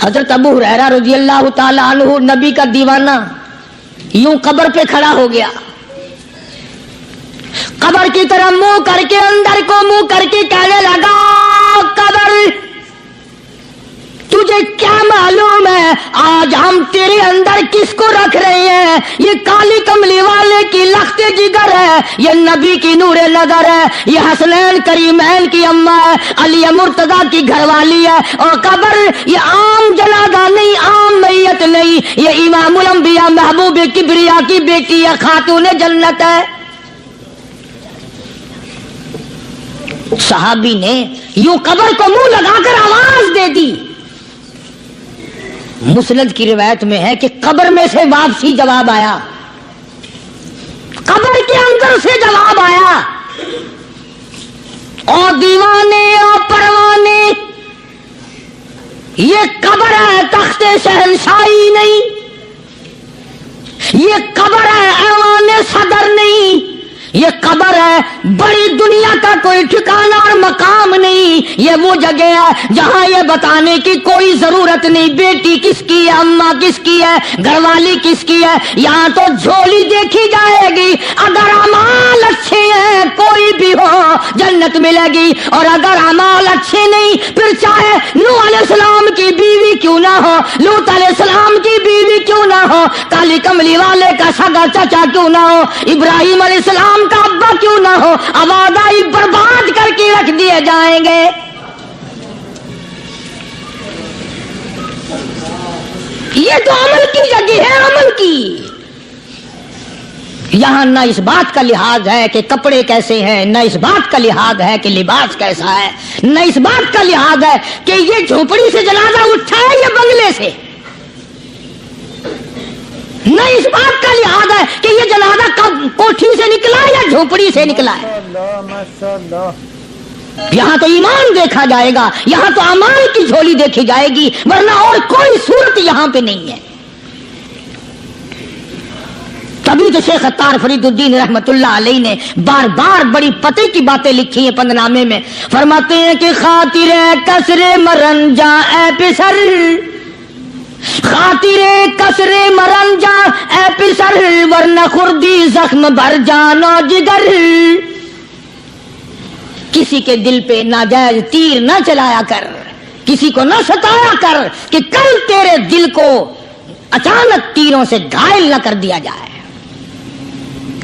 حضرت ابو ہریرہ رضی اللہ تعالی عنہ نبی کا دیوانہ یوں قبر پہ کھڑا ہو گیا، قبر کی طرح منہ کر کے اندر کو منہ کر کے کہنے لگا، قبر تجھے کیا معلوم ہے آج ہم تیرے اندر کس کو رکھ رہے ہیں؟ یہ کالی کملی والے کی لخت جگر ہے، یہ نبی کی نور نظر ہے، یہ حسنین کریمین کی اماں ہے، علی مرتضی کی گھر والی ہے، اور قبر یہ عام جنازہ نہیں، عام میت نہیں، یہ امام الانبیاء محبوب کبریا کی بیٹی ہے، خاتون جنت ہے۔ صحابی نے یوں قبر کو منہ لگا کر آواز دے دی۔ مسند کی روایت میں ہے کہ قبر میں سے واپسی جواب آیا، قبر کے اندر سے جواب آیا، اور دیوانے اور پروانے یہ قبر ہے تخت شہنشاہی نہیں، یہ قبر ہے ایوان صدر نہیں، یہ قبر ہے بڑی دنیا کا کوئی ٹھکانہ اور مقام نہیں، یہ وہ جگہ ہے جہاں یہ بتانے کی کوئی ضرورت نہیں بیٹی کس کی ہے، اماں کس کی ہے، گھر والی کس کی ہے، یہاں تو جھولی دیکھی جائے گی، اگر اعمال اچھے ہیں کوئی بھی ہو جنت ملے گی، اور اگر اعمال اچھے نہیں پھر چاہے نوح علیہ السلام کی بیوی کیوں نہ ہو، لوط علیہ السلام کی بیوی کیوں نہ ہو، کالی کملی والے کا سگا چچا کیوں نہ ہو، ابراہیم علیہ السلام کا ابا کیوں نہ ہو، آبادائی برباد کر کے رکھ دیے جائیں گے۔ یہ تو عمل کی جگہ ہے، عمل کی۔ یہاں نہ اس بات کا لحاظ ہے کہ کپڑے کیسے ہیں، نہ اس بات کا لحاظ ہے کہ لباس کیسا ہے، نہ اس بات کا لحاظ ہے کہ یہ جھوپڑی سے جنازہ اٹھا ہے یا بنگلے سے، نہ اس بات کا لحاظ ہے کہ یہ جنازہ کب کوٹھی سے نکلا یا جھوپڑی سے نکلا ہے۔ یہاں تو ایمان دیکھا جائے گا، یہاں تو اعمال کی جھولی دیکھی جائے گی، ورنہ اور کوئی صورت یہاں پہ نہیں ہے۔ تبھی تو شیخ عطار فرید الدین رحمت اللہ علیہ نے بار بار بڑی پتے کی باتیں لکھی ہیں پند نامے میں، فرماتے ہیں کہ خاطر کسر مرن جا اے پسر، خاطر کسر مرن جا اے پسر، ورنہ خردی زخم بھر جانا جگر۔ کسی کے دل پہ ناجائز تیر نہ چلایا کر، کسی کو نہ ستایا کر کہ کل تیرے دل کو اچانک تیروں سے گھائل نہ کر دیا جائے۔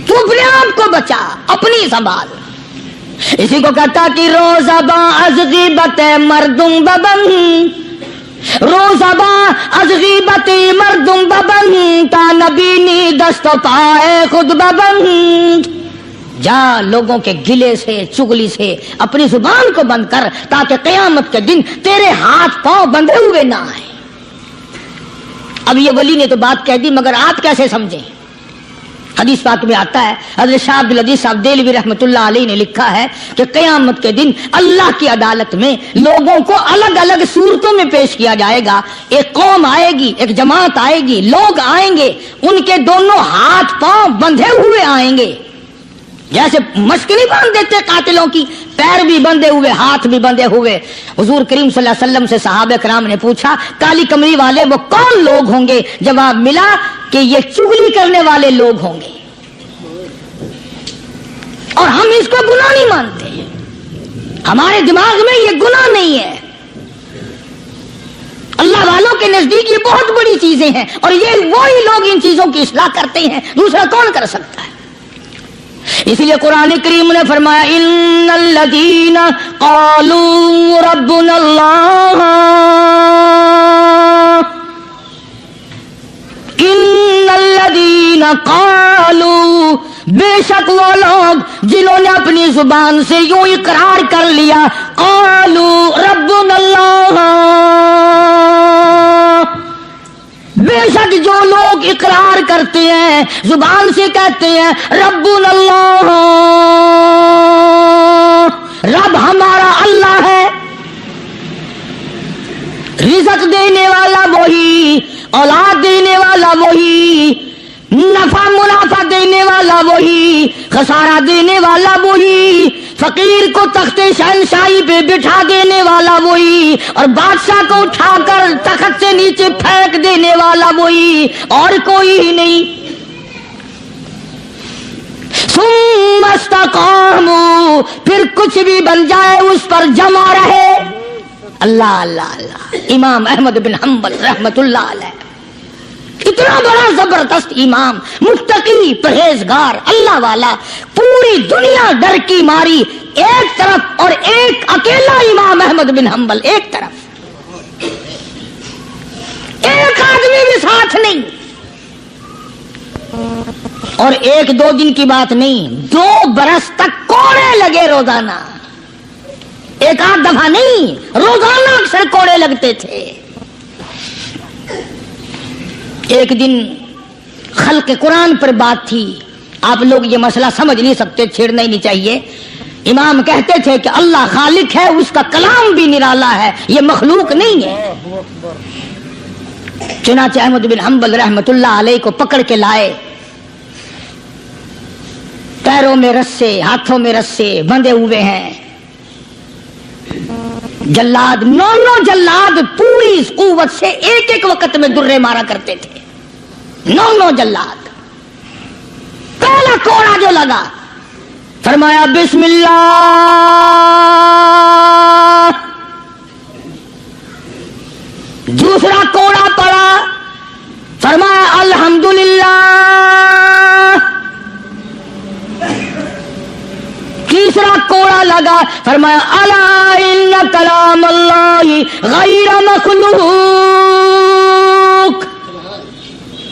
تو اپنے آپ کو بچا، اپنی سنبھال۔ اسی کو کہتا کہ روزہ با از غیبت مردم ببن، روزہ با از غیبت مردم ببن، تا نبینی دست و پائے خود ببن۔ جا لوگوں کے گلے سے چگلی سے اپنی زبان کو بند کر، تاکہ قیامت کے دن تیرے ہاتھ پاؤں بندھے ہوئے نہ آئیں۔ اب یہ ولی نے تو بات کہہ دی، مگر آپ کیسے سمجھیں؟ حدیث پاک میں آتا ہے، حضرت شاہ عبد العزیز صاحب دہلوی رحمۃ اللہ علیہ نے لکھا ہے کہ قیامت کے دن اللہ کی عدالت میں لوگوں کو الگ الگ صورتوں میں پیش کیا جائے گا۔ ایک قوم آئے گی، ایک جماعت آئے گی، لوگ آئیں گے، ان کے دونوں ہاتھ پاؤں بندھے ہوئے آئیں گے، جیسے مشک نہیں باندھ دیتے قاتلوں کی، پیر بھی بندھے ہوئے، ہاتھ بھی بندھے ہوئے۔ حضور کریم صلی اللہ علیہ وسلم سے صحابہ کرام نے پوچھا کالی کمری والے وہ کون لوگ ہوں گے؟ جواب ملا کہ یہ چغلی کرنے والے لوگ ہوں گے، اور ہم اس کو گناہ نہیں مانتے، ہمارے دماغ میں یہ گناہ نہیں ہے۔ اللہ والوں کے نزدیک یہ بہت بڑی چیزیں ہیں، اور یہ وہی لوگ ان چیزوں کی اصلاح کرتے ہیں، دوسرا کون کر سکتا ہے؟ اس لیے قرآن کریم نے فرمایا ان الذین قالوا ربنا اللہ، ان الذین قالوا، بے شک وہ لوگ جنہوں نے اپنی زبان سے یوں اقرار کر لیا، قالوا ربنا اللہ، بے شک جو لوگ اقرار کرتے ہیں، زبان سے کہتے ہیں ربنا اللہ، اب ہمارا اللہ ہے، رزق دینے والا وہی، اولاد دینے والا وہی، نفع منافع دینے والا وہی، خسارہ دینے والا وہی، فقیر کو تخت شہنشاہی پہ بٹھا دینے والا وہی، اور بادشاہ کو اٹھا کر تخت سے نیچے پھینک دینے والا وہی، اور کوئی ہی نہیں۔ ثم استقاموا، پھر کچھ بھی بن جائے اس پر جمع رہے۔ اللہ اللہ اللہ، امام احمد بن حنبل رحمت اللہ علیہ، اتنا بڑا زبردست امام، متقی، پرہیزگار، اللہ والا، پوری دنیا ڈر کی ماری ایک طرف، اور ایک اکیلا امام احمد بن حنبل ایک طرف، ایک آدمی بھی ساتھ نہیں، اور ایک دو دن کی بات نہیں، 2 برس تک کوڑے لگے روزانہ، ایک آدھ دفعہ نہیں، روزانہ اکثر کوڑے لگتے تھے۔ ایک دن خلق قرآن پر بات تھی، آپ لوگ یہ مسئلہ سمجھ نہیں سکتے، چھیڑنا ہی نہیں چاہیے۔ امام کہتے تھے کہ اللہ خالق ہے، اس کا کلام بھی نرالا ہے، یہ مخلوق نہیں ہے۔ چنانچہ احمد بن حنبل رحمت اللہ علیہ کو پکڑ کے لائے، پیروں میں رسے، ہاتھوں میں رسے بندھے ہوئے ہیں، جلاد، 9 جلاد پوری قوت سے ایک ایک وقت میں درے مارا کرتے تھے، 9 جلاد۔ پہلا کوڑا جو لگا، فرمایا بسم اللہ، دوسرا کوڑا پڑا، فرمایا الحمدللہ، تیسرا کوڑا لگا، فرمایا الا ان کلام اللہ غیر مخلوق،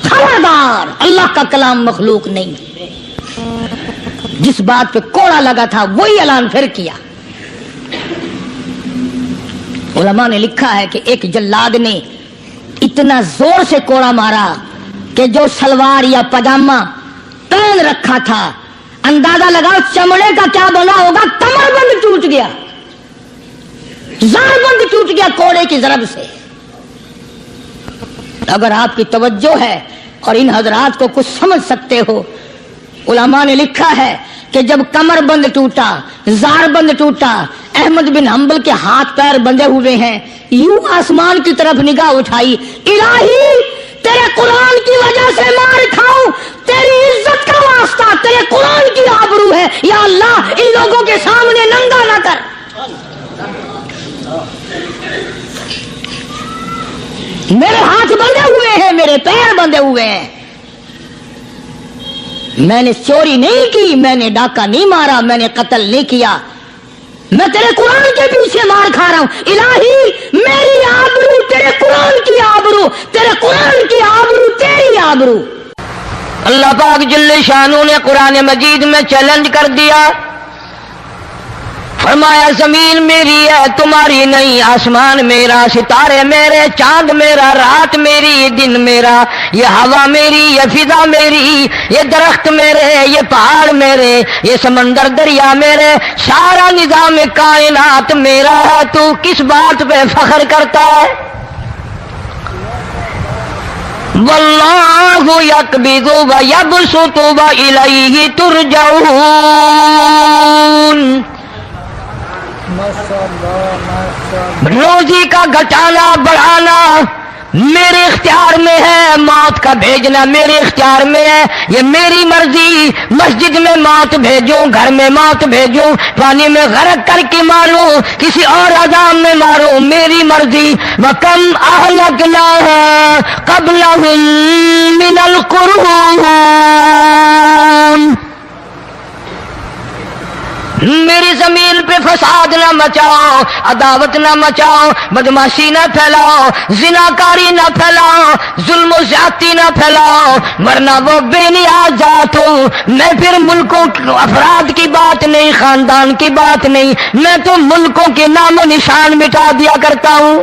خبردار، اللہ کا کلام مخلوق نہیں۔ جس بات پہ کوڑا لگا تھا وہی اعلان پھر کیا۔ علماء نے لکھا ہے کہ ایک جلاد نے اتنا زور سے کوڑا مارا کہ جو سلوار یا پاجامہ پہن رکھا تھا، اندازہ لگاؤ چمڑے کا کیا بنا ہوگا، کمر بند ٹوٹ گیا، زار بند ٹوٹ گیا کوڑے کی ضرب سے۔ اگر آپ کی توجہ ہے اور ان حضرات کو کچھ سمجھ سکتے ہو، علماء نے لکھا ہے کہ جب کمر بند ٹوٹا، زار بند ٹوٹا، احمد بن حنبل کے ہاتھ پیر بندھے ہوئے ہیں، یوں آسمان کی طرف نگاہ اٹھائی، الہی تیرے قرآن کی وجہ سے مار کھاؤں، تیری عزت کا واسطہ، تیرے قرآن کی آبرو ہے، یا اللہ ان لوگوں کے سامنے ننگا نہ کر۔ میرے ہاتھ بندھے ہوئے ہیں، میرے پیر بندھے ہوئے ہیں، میں نے چوری نہیں کی، میں نے ڈاکہ نہیں مارا، میں نے قتل نہیں کیا، میں تیرے قرآن کے پیچھے مار کھا رہا ہوں، الہی میری آبرو تیرے قرآن کی آبرو، تیرے قرآن کی آبرو تیری آبرو۔ اللہ پاک جل شانہ نے قرآن مجید میں چیلنج کر دیا، فرمایا زمین میری ہے تمہاری نہیں، آسمان میرا، ستارے میرے، چاند میرا، رات میری، دن میرا، یہ ہوا میری، یہ فضا میری، یہ درخت میرے، یہ پہاڑ میرے، یہ سمندر دریا میرے، سارا نظام کائنات میرا ہے، تو کس بات پہ فخر کرتا ہے؟ واللہ یقبض ویبسط والیہ ترجعون۔ روزی کا گھٹانا بڑھانا میرے اختیار میں ہے، موت کا بھیجنا میرے اختیار میں ہے، یہ میری مرضی، مسجد میں موت بھیجوں، گھر میں موت بھیجوں، پانی میں غرق کر کے ماروں، کسی اور عذاب میں ماروں، میری مرضی۔ وَكَمْ أَهْلَكْنَا قَبْلَهُم مِّنَ الْقُرُونِ، میری زمین پہ فساد نہ مچاؤ، عداوت نہ مچاؤ، بدماشی نہ پھیلاؤ، زناکاری نہ پھیلاؤ، ظلم و زیادتی نہ پھیلاؤ، ورنہ وہ بے نیاز ذات ہوں۔ میں پھر ملکوں افراد کی بات نہیں، خاندان کی بات نہیں، میں تو ملکوں کے نام و نشان مٹا دیا کرتا ہوں۔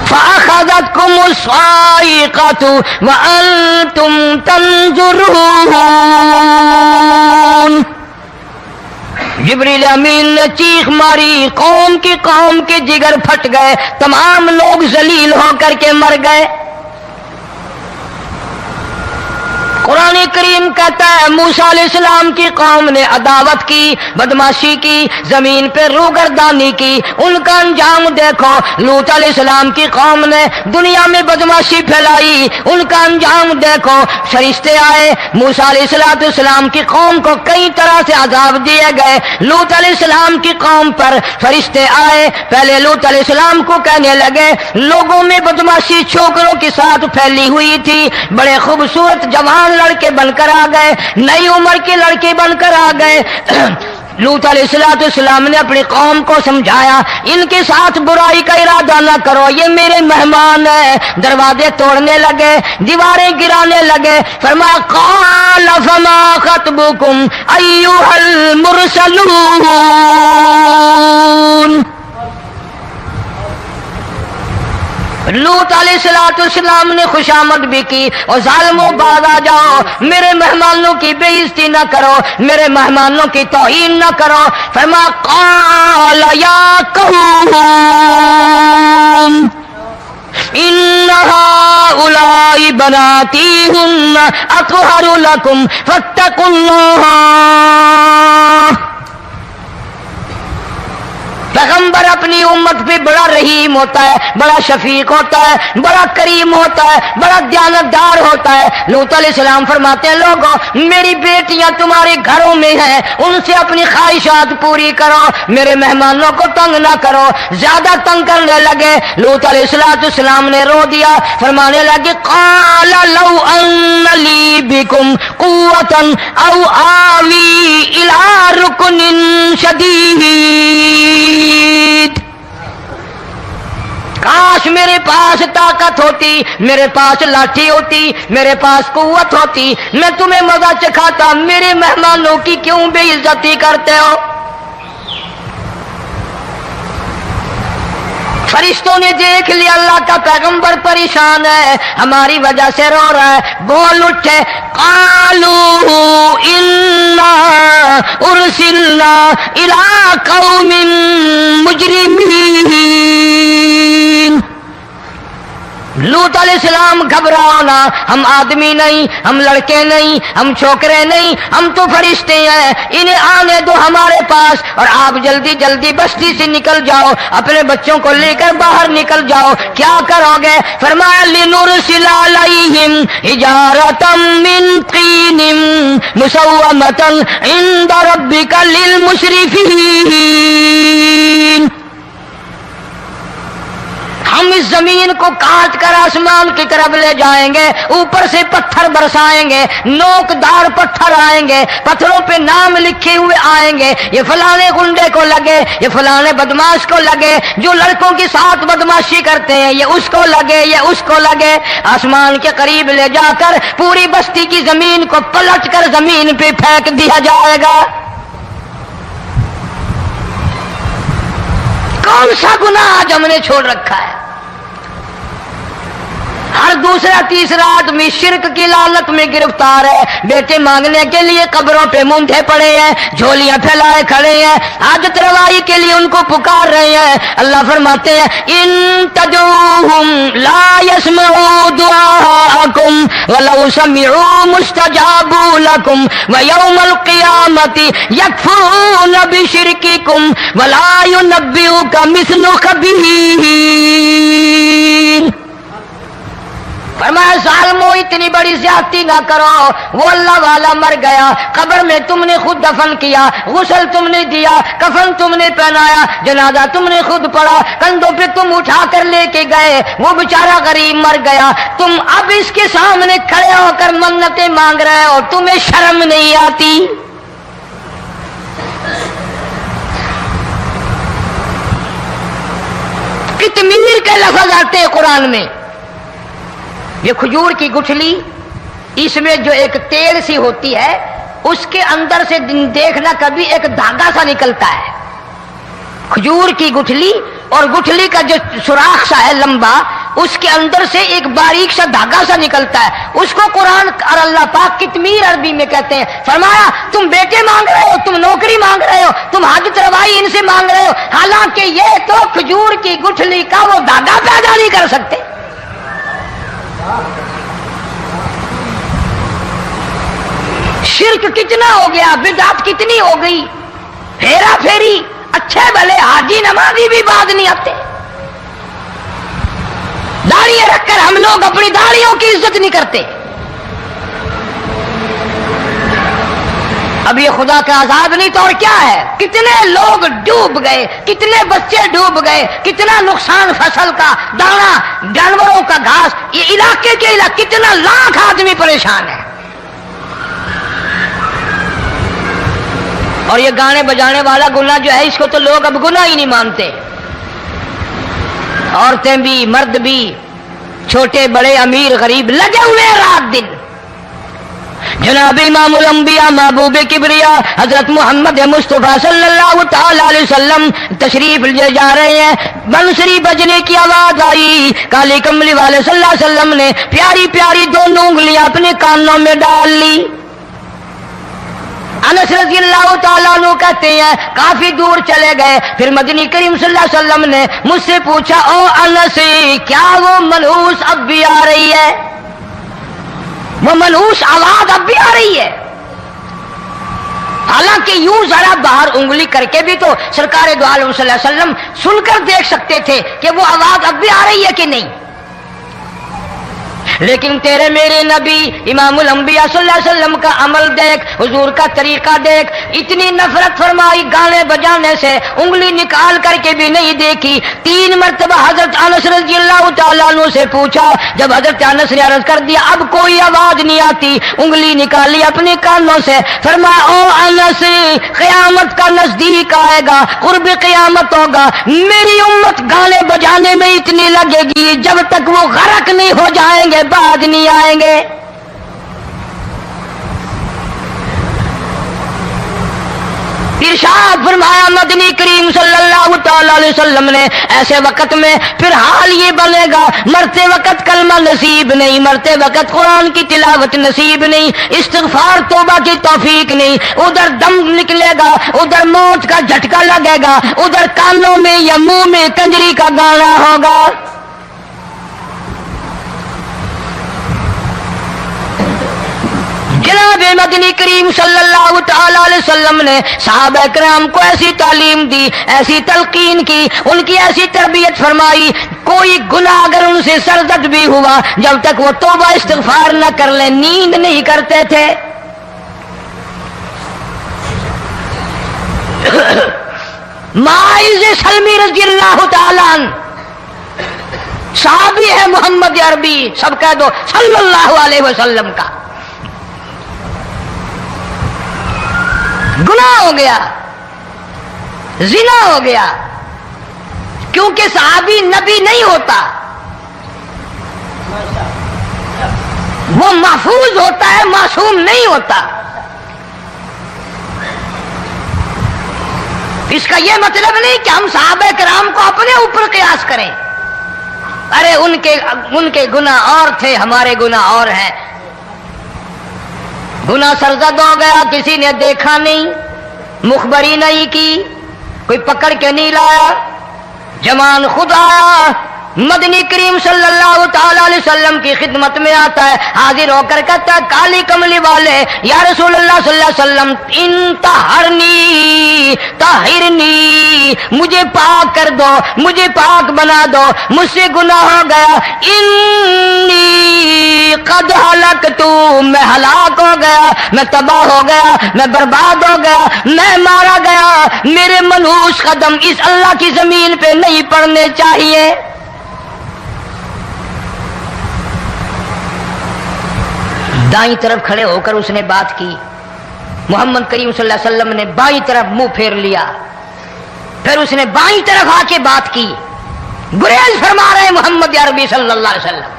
فَأَخَذَتْكُمُ الصَّاعِقَةُ وَأَنْتُمْ تَنْظُرُونَ۔ جبریل امین نے چیخ ماری، قوم کے جگر پھٹ گئے، تمام لوگ ذلیل ہو کر کے مر گئے۔ قرآن کریم کہتا ہے موسیٰ علیہ السلام کی قوم نے عداوت کی، بدماشی کی، زمین پہ روگردانی کی، ان کا انجام دیکھو۔ لوط علیہ السلام کی قوم نے دنیا میں بدماشی پھیلائی، ان کا انجام دیکھو۔ فرشتے آئے، موسیٰ علیہ السلام کی قوم کو کئی طرح سے عذاب دیے گئے۔ لوط علیہ السلام کی قوم پر فرشتے آئے، پہلے لوط علیہ السلام کو کہنے لگے لوگوں میں بدماشی چھوکروں کے ساتھ پھیلی ہوئی تھی، بڑے خوبصورت جوان لڑکے بن کر آ گئے، نئی عمر کے لڑکے بن کر آ گئے۔ لوط علیہ السلام نے اپنی قوم کو سمجھایا ان کے ساتھ برائی کا ارادہ نہ کرو، یہ میرے مہمان ہیں۔ دروازے توڑنے لگے، دیواریں گرانے لگے، فرمایا قال فما خطبكم ایھا المرسلون۔ لوط علیہ السلام نے خوشامد بھی کی، اور ظالموں باز آ جاؤ، میرے مہمانوں کی بے عزتی نہ کرو، میرے مہمانوں کی توہین نہ کرو۔ فرمایا قال یا قوم ان هؤلاء بناتی ہن اطہر لکم فاتقوا اللہ۔ پیغمبر اپنی امت پہ بڑا رحیم ہوتا ہے، بڑا شفیق ہوتا ہے، بڑا کریم ہوتا ہے، بڑا دیانتدار ہوتا ہے۔ لوط علیہ السلام فرماتے ہیں لوگوں میری بیٹیاں تمہارے گھروں میں ہیں، ان سے اپنی خواہشات پوری کرو، میرے مہمانوں کو تنگ نہ کرو۔ زیادہ تنگ کرنے لگے، لوط علیہ السلام نے رو دیا، فرمانے لگے قال لو ان لی بکم قوۃ او آوی الی رکن شدید۔ کاش میرے پاس طاقت ہوتی، میرے پاس لاٹھی ہوتی، میرے پاس قوت ہوتی، میں تمہیں مزہ چکھاتا، میرے مہمانوں کی کیوں بے عزتی کرتے ہو؟ فرشتوں نے دیکھ لیا اللہ کا پیغمبر پریشان ہے، ہماری وجہ سے رو رہا ہے، بول اٹھے قالوا انا ارسلنا الی قوم مجرمین۔ لوط علیہ السلام گھبراؤ نہ، ہم آدمی نہیں، ہم لڑکے نہیں، ہم چھوکرے نہیں، ہم تو فرشتے ہیں، انہیں آنے دو ہمارے پاس، اور آپ جلدی جلدی بستی سے نکل جاؤ، اپنے بچوں کو لے کر باہر نکل جاؤ۔ کیا کرو گے؟ فرمایا لنرسل علیہم حجارۃ من طین مسومۃ عند ربک للمسرفین۔ ہم اس زمین کو کاٹ کر آسمان کی طرف لے جائیں گے، اوپر سے پتھر برسائیں گے، نوکدار پتھر آئیں گے، پتھروں پہ نام لکھے ہوئے آئیں گے، یہ فلانے گنڈے کو لگے، یہ فلانے بدماش کو لگے، جو لڑکوں کے ساتھ بدماشی کرتے ہیں یہ اس کو لگے، یہ اس کو لگے۔ آسمان کے قریب لے جا کر پوری بستی کی زمین کو پلٹ کر زمین پہ پھینک دیا جائے گا۔ کون سا گناہ آج ہم نے چھوڑ رکھا ہے؟ ہر دوسرا تیسرا آدمی شرک کی لعنت میں گرفتار ہے، بیٹے مانگنے کے لیے قبروں پہ مونڈے پڑے ہیں، جھولیاں پھیلائے کھڑے ہیں، حاجت روائی کے لیے ان کو پکار رہے ہیں۔ اللہ فرماتے ہیں ان تدعوہم لا يسمعوا دعاءکم ولو سمعوا مستجابوا لکم ویوم القیامت یکفرون بشرککم ولا ینبئک مثل خبیر۔ فرمایا ظالموں اتنی بڑی زیادتی نہ کرو، وہ اللہ والا مر گیا، قبر میں تم نے خود دفن کیا، غسل تم نے دیا، کفن تم نے پہنایا، جنازہ تم نے خود پڑھا، کندھوں پہ تم اٹھا کر لے کے گئے، وہ بیچارہ غریب مر گیا، تم اب اس کے سامنے کھڑے ہو کر منتیں مانگ رہے ہو، تمہیں شرم نہیں آتی؟ قطمیر کے لفظ آتے ہیں قرآن میں۔ یہ کھجور کی گٹھلی، اس میں جو ایک تیل سی ہوتی ہے، اس کے اندر سے دیکھنا کبھی ایک دھاگا سا نکلتا ہے۔ کھجور کی گٹھلی، اور گٹھلی کا جو سوراخ سا ہے لمبا، اس کے اندر سے ایک باریک سا دھاگا سا نکلتا ہے، اس کو قرآن اور اللہ پاک کتمیر عربی میں کہتے ہیں۔ فرمایا تم بیٹے مانگ رہے ہو، تم نوکری مانگ رہے ہو، تم حاجت روائی ان سے مانگ رہے ہو، حالانکہ یہ تو کھجور کی گٹھلی کا وہ دھاگا پیدا نہیں کر سکتے۔ شرک کتنا ہو گیا، بدعت کتنی ہو گئی، پھیرا پھیری، اچھے بھلے حاجی نمازی بھی بعد نہیں آتے۔ داڑھی رکھ کر ہم لوگ اپنی داڑھیوں کی عزت نہیں کرتے۔ اب یہ خدا کا عذاب نہیں تو اور کیا ہے؟ کتنے لوگ ڈوب گئے، کتنے بچے ڈوب گئے، کتنا نقصان فصل کا، دانا، جانوروں کا گھاس، یہ علاقے کے علاقے کتنا لاکھ آدمی پریشان ہے۔ اور یہ گانے بجانے والا گناہ جو ہے اس کو تو لوگ اب گناہ ہی نہیں مانتے، عورتیں بھی مرد بھی، چھوٹے بڑے امیر غریب لگے ہوئے رات دن۔ جناب امام الانبیاء محبوب کبریا حضرت محمد مصطفیٰ صلی اللہ تعالی علیہ وسلم تشریف لے جا رہے ہیں، بنسری بجنے کی آواز آئی، کالی کملی والے صلی اللہ علیہ وسلم نے پیاری پیاری دونوں انگلیاں اپنے کانوں میں ڈال لی۔ انس رضی اللہ تعالیٰ عنہ کہتے ہیں کافی دور چلے گئے، پھر مدنی کریم صلی اللہ علیہ وسلم نے مجھ سے پوچھا، او انس کیا وہ منحوس اب بھی آ رہی ہے؟ وہ منحوس آواز اب بھی آ رہی ہے؟ حالانکہ یوں ذرا باہر انگلی کر کے بھی تو سرکار دو عالم صلی اللہ علیہ وسلم سن کر دیکھ سکتے تھے کہ وہ آواز اب بھی آ رہی ہے کہ نہیں۔ لیکن تیرے میرے نبی امام الانبیاء صلی اللہ علیہ وسلم کا عمل دیکھ، حضور کا طریقہ دیکھ، اتنی نفرت فرمائی گانے بجانے سے، انگلی نکال کر کے بھی نہیں دیکھی۔ 3 مرتبہ حضرت انس رضی اللہ تعالیٰ عنہ سے پوچھا، جب حضرت انس نے عرض کر دیا اب کوئی آواز نہیں آتی، انگلی نکالی اپنے کانوں سے، فرمایا او انس قیامت کا نزدیک آئے گا، قرب قیامت ہوگا، میری امت گانے بجانے میں اتنی لگے گی جب تک وہ غرق نہیں ہو جائیں گے بعد نہیں آئیں گے۔ ارشاد فرمایا مدنی کریم صلی اللہ تعالی علیہ وسلم نے ایسے وقت میں پھر حال یہ بنے گا، مرتے وقت کلمہ نصیب نہیں، مرتے وقت قرآن کی تلاوت نصیب نہیں، استغفار توبہ کی توفیق نہیں، ادھر دم نکلے گا، ادھر موت کا جھٹکا لگے گا، ادھر کانوں میں یا منہ میں کنجری کا گانا ہوگا۔ جناب مدنی کریم صلی اللہ تعالی علیہ وسلم نے صحابہ کرام کو ایسی تعلیم دی، ایسی تلقین کی، ان کی ایسی تربیت فرمائی، کوئی گناہ اگر ان سے سرزد بھی ہوا جب تک وہ توبہ استغفار نہ کر لیں نیند نہیں کرتے تھے۔ ماعز سلمی رضی اللہ تعالی عنہ صحابی ہے محمد عربی، سب کہہ دو صلی اللہ علیہ وسلم کا، گناہ ہو گیا، زنا ہو گیا، کیونکہ صحابی نبی نہیں ہوتا، وہ محفوظ ہوتا ہے، معصوم نہیں ہوتا۔ اس کا یہ مطلب نہیں کہ ہم صحابہ کرام کو اپنے اوپر قیاس کریں، ارے ان کے گناہ اور تھے، ہمارے گناہ اور ہیں۔ گناہ سرزد ہو گیا، کسی نے دیکھا نہیں، مخبری نہیں کی، کوئی پکڑ کے نہیں لایا، جمان خود آیا، مدنی کریم صلی اللہ تعالی علیہ وسلم کی خدمت میں آتا ہے، حاضر ہو کر کہتا ہے کالی کملی والے یا رسول اللہ صلی اللہ علیہ وسلم انتہرنی طہرنی، مجھے پاک کر دو، مجھے پاک بنا دو، مجھ سے گناہ ہو گیا، انی قد ہلکت، میں ہلاک ہو گیا، میں تباہ ہو گیا، میں برباد ہو گیا، میں مارا گیا، میرے منحوس قدم اس اللہ کی زمین پہ نہیں پڑنے چاہیے۔ دائیں طرف کھڑے ہو کر اس نے بات کی، محمد کریم صلی اللہ علیہ وسلم نے بائیں طرف منہ پھیر لیا، پھر اس نے بائیں طرف آ کے بات کی، گریز فرما رہے محمد عربی صلی اللہ علیہ وسلم،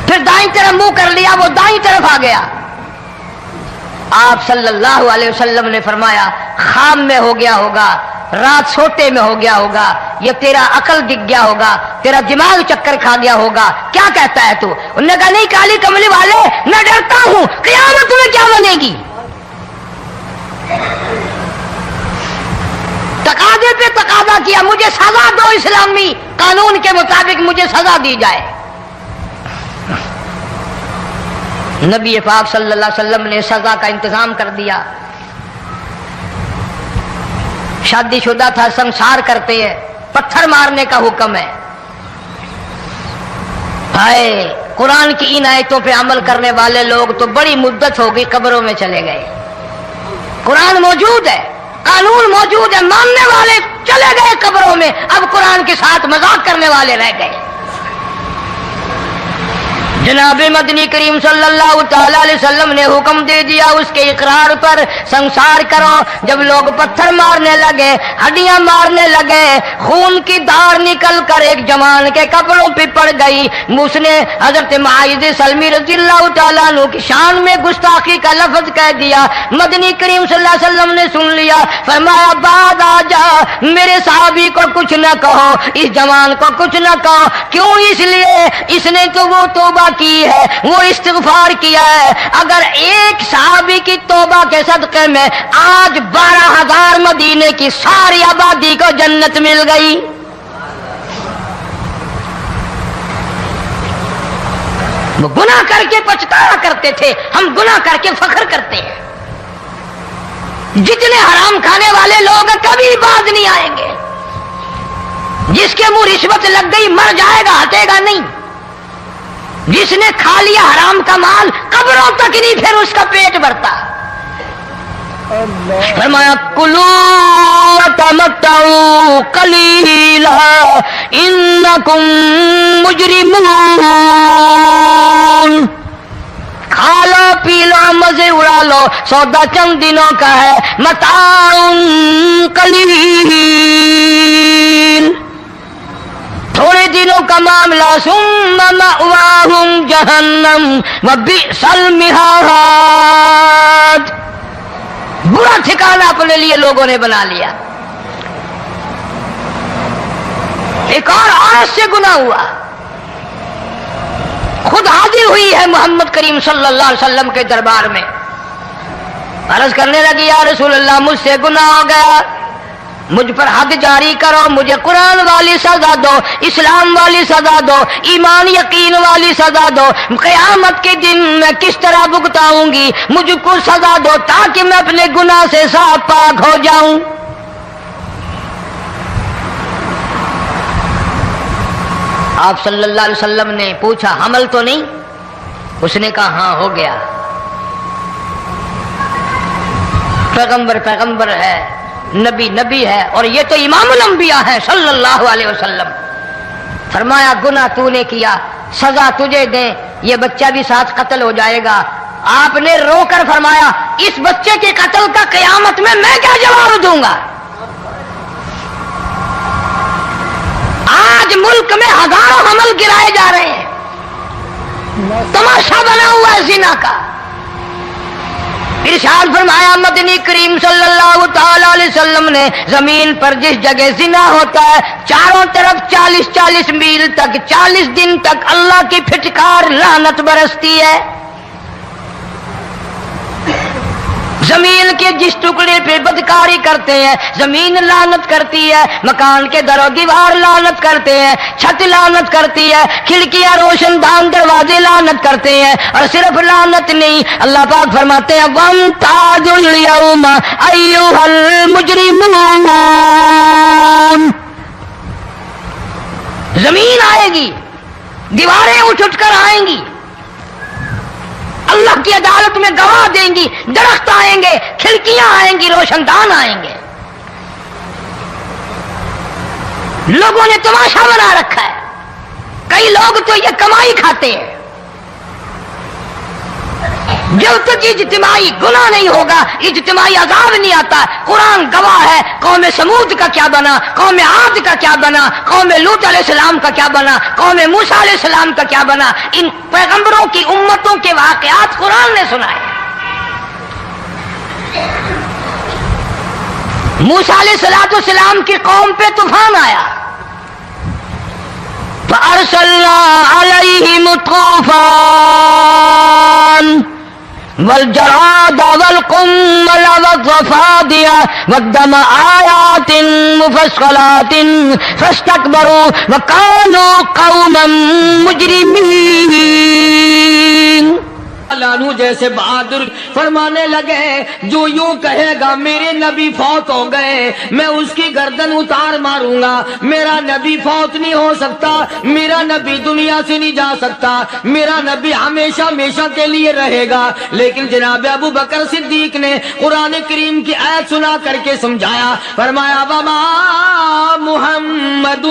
پھر دائیں طرف منہ کر لیا، وہ دائیں طرف آ گیا۔ آپ صلی اللہ علیہ وسلم نے فرمایا خواب میں ہو گیا ہوگا، رات سوتے میں ہو گیا ہوگا، یہ تیرا عقل دکھ گیا ہوگا، تیرا دماغ چکر کھا گیا ہوگا، کیا کہتا ہے تو؟ انہوں نے کہا نہیں کالی کملی والے، میں ڈرتا ہوں قیامت میں کیا بنے گی؟ تقاضے پہ تقاضا کیا، مجھے سزا دو، اسلامی قانون کے مطابق مجھے سزا دی جائے۔ نبی پاک صلی اللہ علیہ وسلم نے سزا کا انتظام کر دیا۔ شادی شدہ تھا، سنسار کرتے ہیں، پتھر مارنے کا حکم ہے۔ ہائے قرآن کی ان آیتوں پہ عمل کرنے والے لوگ تو بڑی مدت ہو گئی قبروں میں چلے گئے۔ قرآن موجود ہے، قانون موجود ہے، ماننے والے چلے گئے قبروں میں، اب قرآن کے ساتھ مذاق کرنے والے رہ گئے۔ جناب مدنی کریم صلی اللہ تعالی علیہ وسلم نے حکم دے دیا اس کے اقرار پر سنسار کرو۔ جب لوگ پتھر مارنے لگے، ہڈیاں مارنے لگے، خون کی دھار نکل کر ایک جوان کے کپڑوں پہ پڑ گئی، اس نے حضرت معاذ سلمی رضی اللہ تعالیٰ عنہ کی شان میں گستاخی کا لفظ کہہ دیا۔ مدنی کریم صلی اللہ علیہ وسلم نے سن لیا، فرمایا بعد آ جا، میرے صحابی کو کچھ نہ کہو، اس جوان کو کچھ نہ کہو۔ کیوں؟ اس لیے اس نے تو وہ توبہ کی ہے، وہ استغفار کیا ہے۔ اگر ایک صحابی کی توبہ کے صدقے میں آج 12,000 مدینے کی ساری آبادی کو جنت مل گئی۔ وہ گناہ کر کے پچھتایا کرتے تھے، ہم گناہ کر کے فخر کرتے ہیں۔ جتنے حرام کھانے والے لوگ کبھی باز نہیں آئیں گے۔ جس کے منہ رشوت لگ گئی مر جائے گا، ہٹے گا نہیں۔ جس نے کھا لیا حرام کا مال قبروں تک نہیں پھر اس کا پیٹ بھرتا۔ فرمایا کلوا وتمتعوا قلیلا انکم مجرمون، کھا لو پی لو مزے اڑا لو، سودا چند دنوں کا ہے، متاع قلیل، تھوڑے دنوں کا معاملہ، ثم مأواہم جہنم وبئس المہاد، برا ٹھکانہ اپنے لیے لوگوں نے بنا لیا۔ ایک اور عورت سے گناہ ہوا، خود حاضر ہوئی ہے محمد کریم صلی اللہ علیہ وسلم کے دربار میں، عرض کرنے لگی یا رسول اللہ مجھ سے گناہ ہو گیا، مجھ پر حد جاری کرو، مجھے قرآن والی سزا دو، اسلام والی سزا دو، ایمان یقین والی سزا دو، قیامت کے دن میں کس طرح بھگتاؤں گی، مجھ کو سزا دو تاکہ میں اپنے گناہ سے صاف پاک ہو جاؤں۔ آپ صلی اللہ علیہ وسلم نے پوچھا حمل تو نہیں؟ اس نے کہا ہاں ہو گیا۔ پیغمبر ہے، نبی ہے، اور یہ تو امام الانبیاء ہے صلی اللہ علیہ وسلم۔ فرمایا گناہ تو نے کیا، سزا تجھے دیں، یہ بچہ بھی ساتھ قتل ہو جائے گا۔ آپ نے رو کر فرمایا اس بچے کے قتل کا قیامت میں کیا جواب دوں گا؟ آج ملک میں ہزاروں حمل گرائے جا رہے ہیں، تماشا بنا ہوا ہے زنا کا۔ ارشاد فرمایا مدنی کریم صلی اللہ تعالی علیہ وسلم نے زمین پر جس جگہ زنا ہوتا ہے چاروں طرف 40 میل تک 40 دن تک اللہ کی پھٹکار لعنت برستی ہے۔ زمین کے جس ٹکڑے پہ بدکاری کرتے ہیں زمین لعنت کرتی ہے، مکان کے در و دیوار لعنت کرتے ہیں، چھت لعنت کرتی ہے، کھڑکیاں روشن دان دروازے لعنت کرتے ہیں، اور صرف لعنت نہیں، اللہ پاک فرماتے ہیں وَامْتَازُوا الْيَوْمَ أَيُّهَا الْمُجْرِمُونَ، زمین آئے گی، دیواریں اٹھ کر آئیں گی، اللہ کی عدالت میں گواہ دیں گی، درخت آئیں گے، کھڑکیاں آئیں گی، روشن دان آئیں گے۔ لوگوں نے تماشا بنا رکھا ہے، کئی لوگ تو یہ کمائی کھاتے ہیں۔ جب تک اجتماعی گناہ نہیں ہوگا اجتماعی عذاب نہیں آتا۔ قرآن گواہ ہے، قوم سمود کا کیا بنا، قوم عاد کا کیا بنا، قوم لوط علیہ السلام کا کیا بنا، قوم موسیٰ علیہ السلام کا کیا بنا۔ ان پیغمبروں کی امتوں کے واقعات قرآن نے سنائے۔ موسیٰ علیہ السلام کی قوم پہ طوفان آیا، فَأَرْسَلْنَا عَلَيْهِمُ الطُّوفَانَ وَالْجَرَادَ وَالْقُمَّلَ وَالضَّفَادِعَ وَالدَّمَ آيَاتٍ مُفَصَّلَاتٍ فَاسْتَكْبَرُوا وَكَانُوا قَوْمًا مُجْرِمِينَ۔ لانو جیسے بہادر فرمانے لگے، جو یوں کہے گا میرے نبی فوت ہو گئے میں اس کی گردن اتار ماروں گا، میرا نبی فوت نہیں ہو سکتا، میرا نبی دنیا سے نہیں جا سکتا، میرا نبی ہمیشہ ہمیشہ کے لیے رہے گا۔ لیکن جناب ابو بکر صدیق نے قرآن کریم کی آیت سنا کر کے سمجھایا، فرمایا وما محمد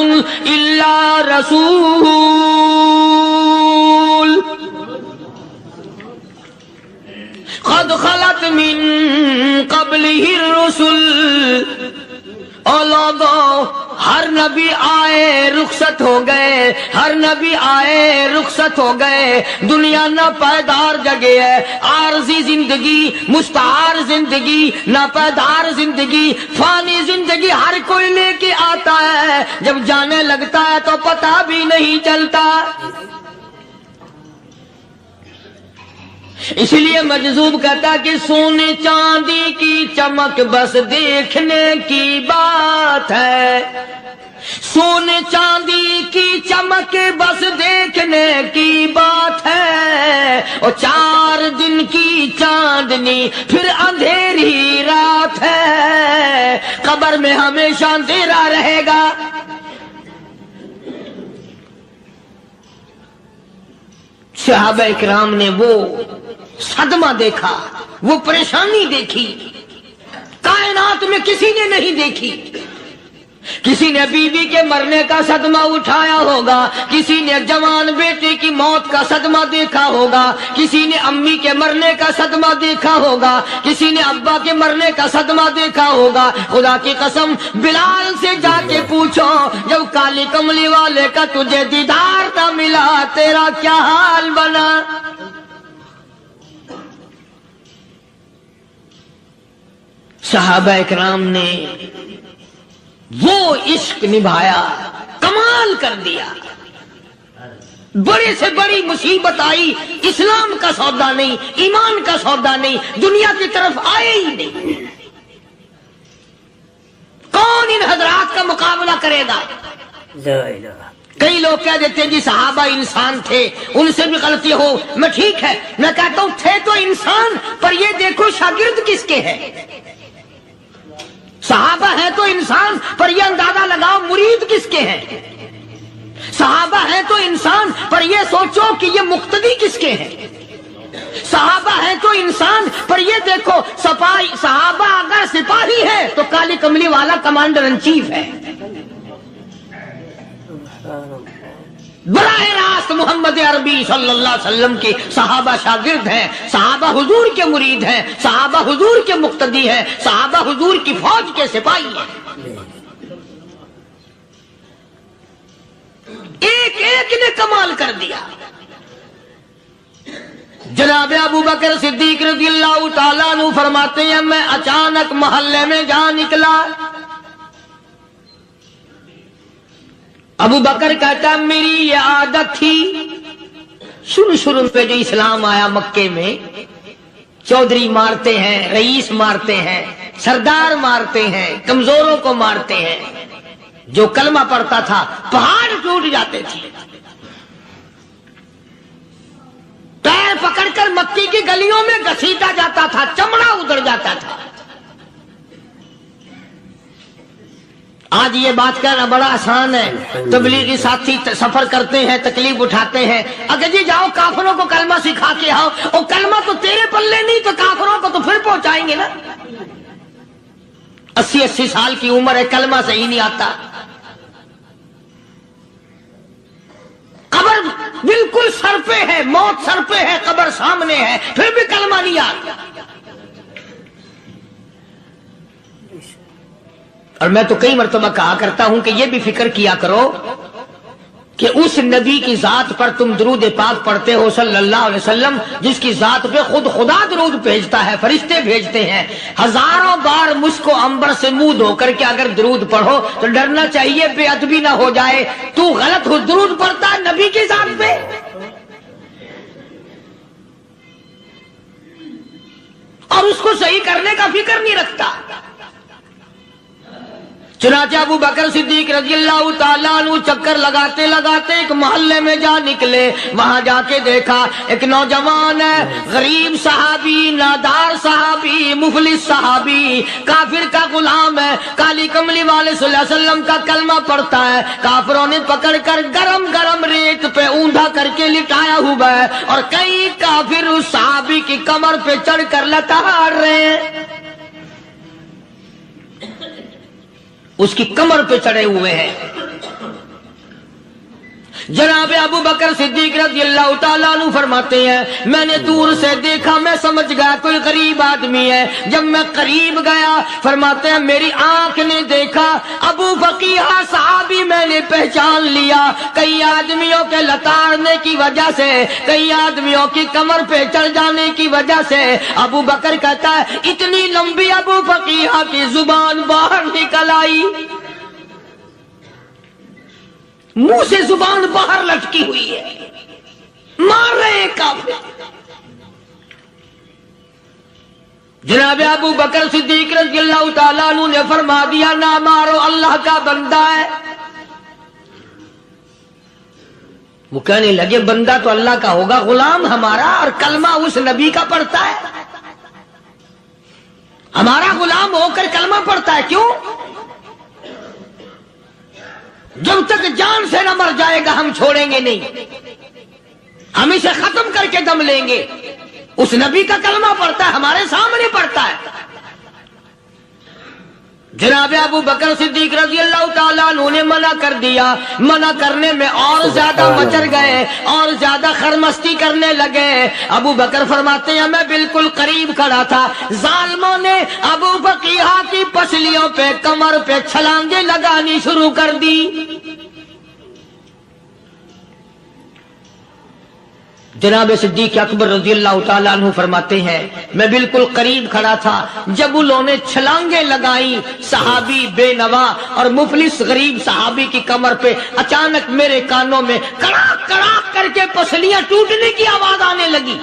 الا رسول قد خلت من قبلہ الرسل۔ اور لوگوں، ہر نبی آئے رخصت ہو گئے، ہر نبی آئے رخصت ہو گئے۔ دنیا نہ پائیدار جگہ ہے، عارضی زندگی، مستعار زندگی، نہ پائیدار زندگی، فانی زندگی ہر کوئی لے کے آتا ہے، جب جانے لگتا ہے تو پتہ بھی نہیں چلتا۔ اس لیے مجذوب کہتا کہ سونے چاندی کی چمک بس دیکھنے کی بات ہے، سونے چاندی کی چمک بس دیکھنے کی بات ہے، اور 4 دن کی چاندنی پھر اندھیری رات ہے، قبر میں ہمیشہ اندھیرا رہے گا۔ صحابہ اکرام نے وہ صدمہ دیکھا، وہ پریشانی دیکھی، کائنات میں کسی نے نہیں دیکھی۔ کسی نے بیوی کے مرنے کا صدمہ اٹھایا ہوگا، کسی نے جوان بیٹے کی موت کا صدمہ دیکھا ہوگا، کسی نے امی کے مرنے کا صدمہ دیکھا ہوگا، کسی نے ابا کے مرنے کا صدمہ دیکھا ہوگا۔ خدا کی قسم بلال سے جا کے پوچھو، جب کالی کملی والے کا تجھے دیدار نہ ملا تیرا کیا حال بنا؟ صحابہ اکرام نے وہ عشق نبھایا، کمال کر دیا۔ بڑے سے بڑی مصیبت آئی، اسلام کا سودا نہیں، ایمان کا سودا نہیں، دنیا کی طرف آئے ہی نہیں۔ کون ان حضرات کا مقابلہ کرے گا؟ کئی لوگ کہہ دیتے ہیں جی صحابہ انسان تھے، ان سے بھی غلطی ہو، میں ٹھیک ہے، میں کہتا ہوں تھے تو انسان، پر یہ دیکھو شاگرد کس کے ہیں۔ صحابہ ہیں تو انسان، پر یہ اندازہ لگاؤ مرید کس کے ہیں۔ صحابہ ہیں تو انسان، پر یہ سوچو کہ یہ مقتدی کس کے ہیں۔ صحابہ ہیں تو انسان، پر یہ دیکھو صحابہ اگر سپاہی ہے تو کالی کملی والا کمانڈر ان چیف ہے۔ براہ راست محمد عربی صلی اللہ علیہ وسلم کے صحابہ شاگرد ہیں، صحابہ حضور کے مرید ہیں، صحابہ حضور کے مقتدی ہیں، صحابہ حضور کی فوج کے سپاہی ہیں۔ ایک ایک نے کمال کر دیا۔ جناب ابو بکر صدیق رضی اللہ تعالیٰ عنہ فرماتے ہیں میں اچانک محلے میں جا نکلا۔ ابو بکر کہتا میری یہ عادت تھی، شروع پہ جو اسلام آیا مکے میں، چودھری مارتے ہیں، رئیس مارتے ہیں، سردار مارتے ہیں، کمزوروں کو مارتے ہیں۔ جو کلمہ پڑھتا تھا پہاڑ ٹوٹ جاتے تھے۔ پیر پکڑ کر مکی کی گلیوں میں گھسیٹا جاتا تھا، چمڑا ادھر جاتا تھا۔ آج یہ بات کہنا بڑا آسان ہے، تبلیغی ساتھی سفر کرتے ہیں، تکلیف اٹھاتے ہیں، اگر جی جاؤ کافروں کو کلمہ سکھا کے آؤ، اور کلمہ تو تیرے پلے نہیں تو کافروں کو تو پھر پہنچائیں گے نا۔ 80 سال کی عمر ہے، کلمہ صحیح نہیں آتا، قبر بالکل سر پہ ہے، موت سر پہ ہے، قبر سامنے ہے، پھر بھی کلمہ نہیں آتا۔ اور میں تو کئی مرتبہ کہا کرتا ہوں کہ یہ بھی فکر کیا کرو کہ اس نبی کی ذات پر تم درود پاک پڑھتے ہو صلی اللہ علیہ وسلم، جس کی ذات پہ خود خدا درود بھیجتا ہے، فرشتے بھیجتے ہیں، ہزاروں بار مجھ کو عنبر سے منہ دھو کر کے اگر درود پڑھو تو ڈرنا چاہیے بے ادبی نہ ہو جائے، تو غلط ہو درود پڑھتا ہے نبی کی ذات پہ۔ اور اس کو صحیح کرنے کا فکر نہیں رکھتا۔ چنانچہ ابو بکر صدیق رضی اللہ تعالیٰ عنہ چکر لگاتے لگاتے ایک محلے میں جا نکلے، وہاں جا کے دیکھا ایک نوجوان ہے، غریب صحابی، نادار صحابی، مفلس صحابی، کافر کا غلام ہے، کالی کملی والے صلی اللہ علیہ وسلم کا کلمہ پڑھتا ہے، کافروں نے پکڑ کر گرم گرم ریت پہ اوندا کر کے لٹایا ہوا ہے، اور کئی کافر اس صحابی کی کمر پہ چڑھ کر لتاڑ رہے ہیں، اس کی کمر پہ چڑھے ہوئے ہیں۔ جناب ابو بکر صدیق رضی اللہ تعالیٰ عنہ فرماتے ہیں میں نے دور سے دیکھا، میں سمجھ گیا کوئی غریب آدمی ہے، جب میں قریب گیا فرماتے ہیں میری آنکھ نے دیکھا ابو فقیہ صحابی، میں نے پہچان لیا، کئی آدمیوں کے لتاڑنے کی وجہ سے، کئی آدمیوں کی کمر پہ چڑھ جانے کی وجہ سے ابو بکر کہتا ہے اتنی لمبی ابو فقیہ کی زبان باہر نکل آئی، منہ سے زبان باہر لٹکی ہوئی ہے، مار رہے ہیں کافر۔ جناب ابو بکر صدیق رضی اللہ تعالیٰ عنہ نے فرما دیا نہ مارو، اللہ کا بندہ ہے۔ وہ کہنے لگے بندہ تو اللہ کا ہوگا، غلام ہمارا، اور کلمہ اس نبی کا پڑھتا ہے، ہمارا غلام ہو کر کلمہ پڑھتا ہے، کیوں؟ جب تک جان سے نہ مر جائے گا ہم چھوڑیں گے نہیں، ہم اسے ختم کر کے دم لیں گے۔ اس نبی کا کلمہ پڑھتا ہے، ہمارے سامنے پڑھتا ہے۔ جناب ابو بکر صدیق رضی اللہ تعالیٰ عنہ نے منع کر دیا، منع کرنے میں اور زیادہ مچر گئے، اور زیادہ خرمستی کرنے لگے۔ ابو بکر فرماتے ہیں میں بالکل قریب کھڑا تھا، ظالموں نے ابو فقیہ کی پسلیوں پہ، کمر پہ چھلانگیں لگانی شروع کر دی۔ جناب صدیق اکبر رضی اللہ تعالیٰ عنہ فرماتے ہیں میں بالکل قریب کھڑا تھا، جب انہوں نے چھلانگیں لگائی صحابی بے نوا اور مفلس غریب صحابی کی کمر پہ، اچانک میرے کانوں میں کڑاک کڑاک کر کے پسلیاں ٹوٹنے کی آواز آنے لگی۔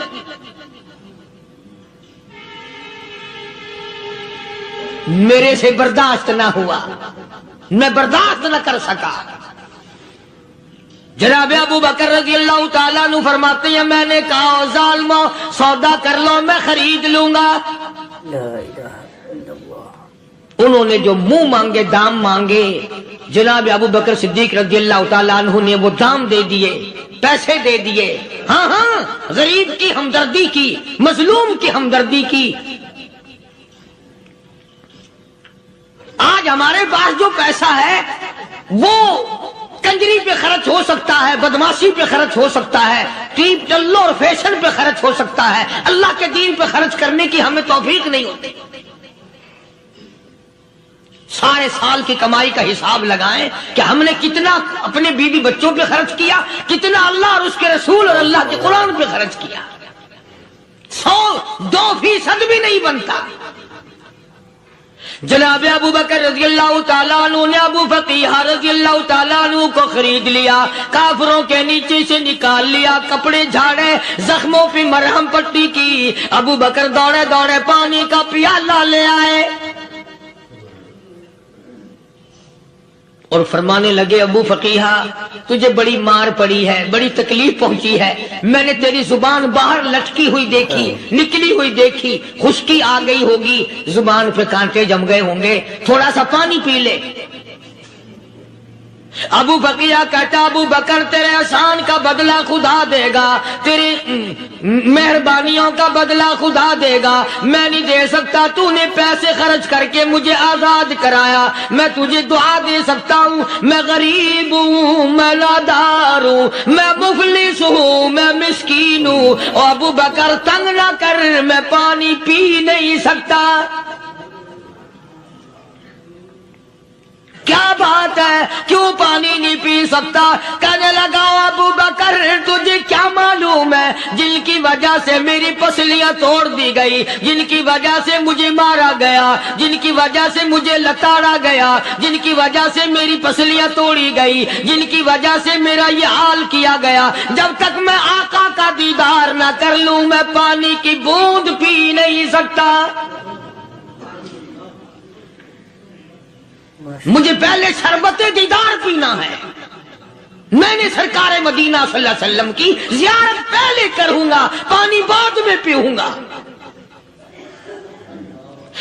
میرے سے برداشت نہ ہوا، میں برداشت نہ کر سکا۔ جناب ابو بکر رضی اللہ تعالیٰ عنہ فرماتے ہیں میں نے کہا ظالمو سودا کر لو، میں خرید لوں گا۔ انہوں نے جو منہ مانگے، دام مانگے، جناب ابو بکر صدیق رضی اللہ تعالیٰ عنہ نے وہ دام دے دیے، پیسے دے دیے۔ ہاں ہاں، غریب کی ہمدردی کی، مظلوم کی ہمدردی کی۔ آج ہمارے پاس جو پیسہ ہے وہ کنجری پہ خرچ ہو سکتا ہے، بدماشی پہ خرچ ہو سکتا ہے، ٹیپ ٹلو اور فیشن پہ خرچ ہو سکتا ہے، اللہ کے دین پہ خرچ کرنے کی ہمیں توفیق نہیں ہوتی۔ سارے سال کی کمائی کا حساب لگائیں کہ ہم نے کتنا اپنے بیوی بچوں پہ خرچ کیا، کتنا اللہ اور اس کے رسول اور اللہ کے قرآن پہ خرچ کیا، 100-2% بھی نہیں بنتا۔ جناب ابو بکر رضی اللہ تعالیٰ عنہ نے ابو فقیہ رضی اللہ تعالیٰ عنہ کو خرید لیا، کافروں کے نیچے سے نکال لیا، کپڑے جھاڑے، زخموں پہ مرہم پٹی کی۔ ابو بکر دوڑے دوڑے پانی کا پیالہ لے آئے اور فرمانے لگے ابو فقیہ تجھے بڑی مار پڑی ہے، بڑی تکلیف پہنچی ہے، میں نے تیری زبان باہر لٹکی ہوئی دیکھی، نکلی ہوئی دیکھی، خشکی آ گئی ہوگی، زبان پہ کانٹے جم گئے ہوں گے، تھوڑا سا پانی پی لے۔ ابو فقیہ کہتا ابو بکر تیرے احسان کا بدلہ خدا دے گا، تیری مہربانیوں کا بدلہ خدا دے گا، میں نہیں دے سکتا، تو نے پیسے خرچ کر کے مجھے آزاد کرایا، میں تجھے دعا دے سکتا ہوں، میں غریب ہوں، میں نادار ہوں، میں مفلس ہوں، میں مسکین ہوں، اور ابو بکر تنگ نہ کر، میں پانی پی نہیں سکتا۔ کیا بات ہے، کیوں پانی نہیں پی سکتا؟ کہنے لگا ابو بکر تجھے کیا معلوم ہے جن کی وجہ سے میری پسلیاں توڑ دی گئی، جن کی وجہ سے مجھے مارا گیا، جن کی وجہ سے مجھے لتاڑا گیا، جن کی وجہ سے میری پسلیاں توڑی گئی، جن کی وجہ سے میرا یہ حال کیا گیا، جب تک میں آقا کا دیدار نہ کر لوں میں پانی کی بوند پی نہیں سکتا۔ مجھے پہلے شربت دیدار پینا ہے، میں نے سرکار مدینہ صلی اللہ علیہ وسلم کی زیارت پہلے کروں گا، پانی بعد میں پیوں گا۔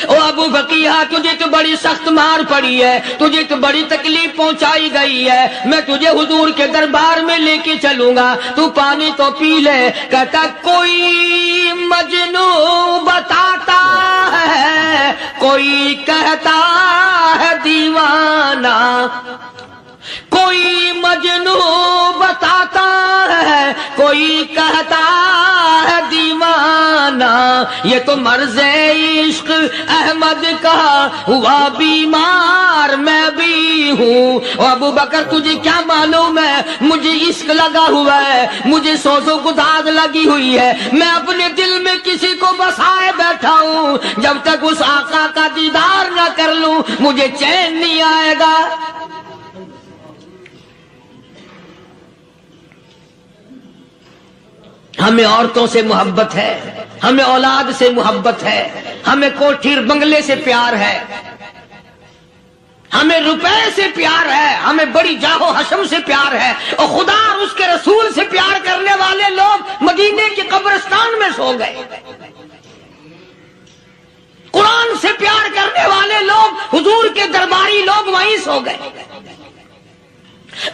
او ابو بقیہ تجھے تو بڑی سخت مار پڑی ہے، تجھے تو بڑی تکلیف پہنچائی گئی ہے، میں تجھے حضور کے دربار میں لے کے چلوں گا، تو پانی تو پی لے۔ کہتا کوئی مجنون بتاتا ہے، کوئی کہتا ہے دیوانہ، کوئی مجنون بتاتا ہے، کوئی کہتا ہے دیوانہ، یہ تو مرض عشق احمد کا ہوا بیمار میں بھی ہوں۔ اور ابو بکر تجھے کیا معلوم ہے مجھے عشق لگا ہوا ہے، مجھے سوز و گداز لگی ہوئی ہے، میں اپنے دل میں کسی کو بسائے بیٹھا ہوں، جب تک اس آقا کا دیدار نہ کر لوں مجھے چین نہیں آئے گا۔ ہمیں عورتوں سے محبت ہے، ہمیں اولاد سے محبت ہے، ہمیں کوٹھی بنگلے سے پیار ہے، ہمیں روپے سے پیار ہے، ہمیں بڑی جاہ و حشم سے پیار ہے، اور خدا اور اس کے رسول سے پیار کرنے والے لوگ مدینے کے قبرستان میں سو گئے، قرآن سے پیار کرنے والے لوگ حضور کے درباری لوگ وہیں سو گئے۔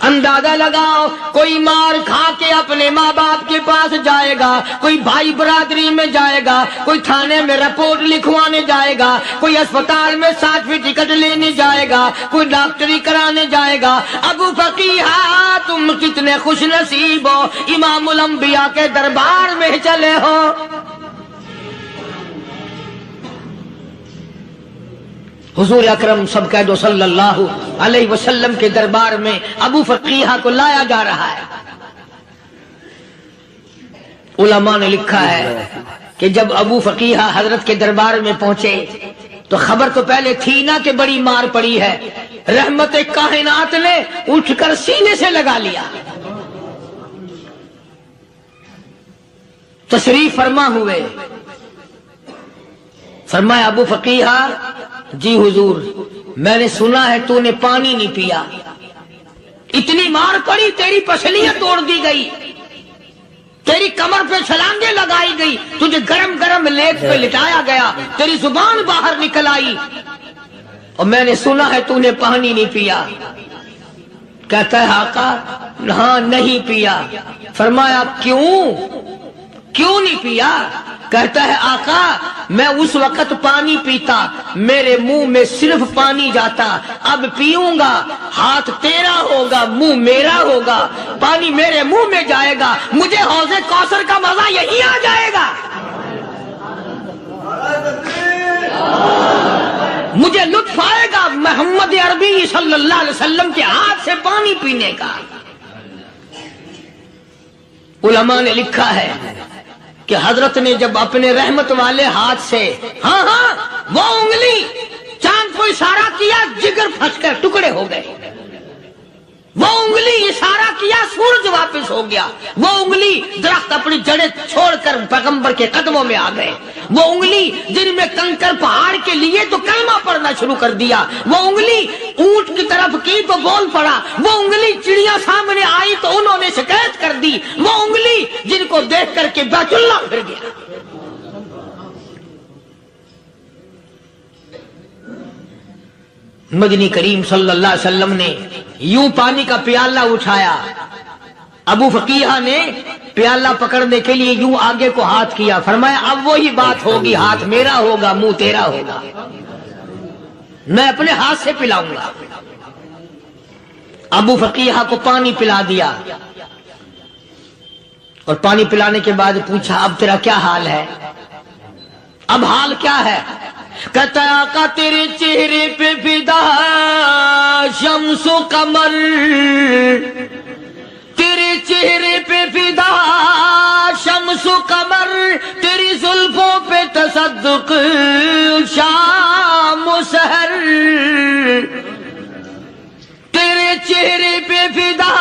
اندازہ لگاؤ، کوئی مار کھا کے اپنے ماں باپ کے پاس جائے گا، کوئی بھائی برادری میں جائے گا، کوئی تھانے میں رپورٹ لکھوانے جائے گا، کوئی اسپتال میں سرٹیفکیٹ لینے جائے گا، کوئی ڈاکٹری کرانے جائے گا۔ ابو فقیہ تم کتنے خوش نصیب ہو، امام الانبیاء کے دربار میں چلے ہو۔ حضور اکرم سب کہہ دو صلی اللہ علیہ وسلم کے دربار میں ابو فقیہ کو لایا جا رہا ہے۔ علماء نے لکھا ہے کہ جب ابو فقیہ حضرت کے دربار میں پہنچے تو خبر تو پہلے تھی نا کہ بڑی مار پڑی ہے، رحمت کائنات نے اٹھ کر سینے سے لگا لیا۔ تشریف فرما ہوئے، فرمایا ابو فقیہ جی حضور میں نے سنا ہے تو نے پانی نہیں پیا، اتنی مار پڑی تیری پسلیاں توڑ دی گئی، تیری کمر پہ چھلانگیں لگائی گئی، تجھے گرم گرم لیپ پہ لٹایا گیا، تیری زبان باہر نکل آئی، اور میں نے سنا ہے تو نے پانی نہیں پیا۔ کہتا ہے آقا ہاں نہیں پیا۔ فرمایا کیوں نہیں پیا؟ کہتا ہے آقا میں اس وقت پانی پیتا میرے منہ میں صرف پانی جاتا، اب پیوں گا ہاتھ تیرا ہوگا منہ میرا ہوگا، پانی میرے منہ میں جائے گا، مجھے حوض کوثر کا مزہ یہی آ جائے گا، مجھے لطف آئے گا محمد عربی صلی اللہ علیہ وسلم کے ہاتھ سے پانی پینے کا۔ علماء نے لکھا ہے کہ حضرت نے جب اپنے رحمت والے ہاتھ سے وہ انگلی چاند کو اشارہ کیا، جگر پھنس کر ٹکڑے ہو گئے، وہ انگلی اشارہ کیا سورج واپس ہو گیا، وہ انگلی درخت اپنی جڑیں چھوڑ کر پیغمبر کے قدموں میں آ گئے، وہ انگلی جن میں کنکر پہاڑ کے لیے تو کلمہ پڑھنا شروع کر دیا، وہ انگلی اونٹ کی طرف کی تو بول پڑا، وہ انگلی چڑیاں سامنے آئی تو انہوں نے شکایت کر دی، وہ انگلی جن کو دیکھ کر کے بیت اللہ پھر گیا۔ مدنی کریم صلی اللہ علیہ وسلم نے یوں پانی کا پیالہ اٹھایا، ابو فقیہ نے پیالہ پکڑنے کے لیے یوں آگے کو ہاتھ کیا، فرمایا اب وہی بات ہوگی، ہاتھ میرا ہوگا منہ تیرا ہوگا، میں اپنے ہاتھ سے پلاؤں گا۔ ابو فقیہ کو پانی پلا دیا، اور پانی پلانے کے بعد پوچھا اب تیرا کیا حال ہے، اب حال کیا ہے؟ کہتا آقا تیرے چہرے پہ فدا شمس و قمر، تیرے چہرے پہ فدا شمس و قمر، تیری زلفوں پہ تصدق شام و سحر، تیرے چہرے پہ فدا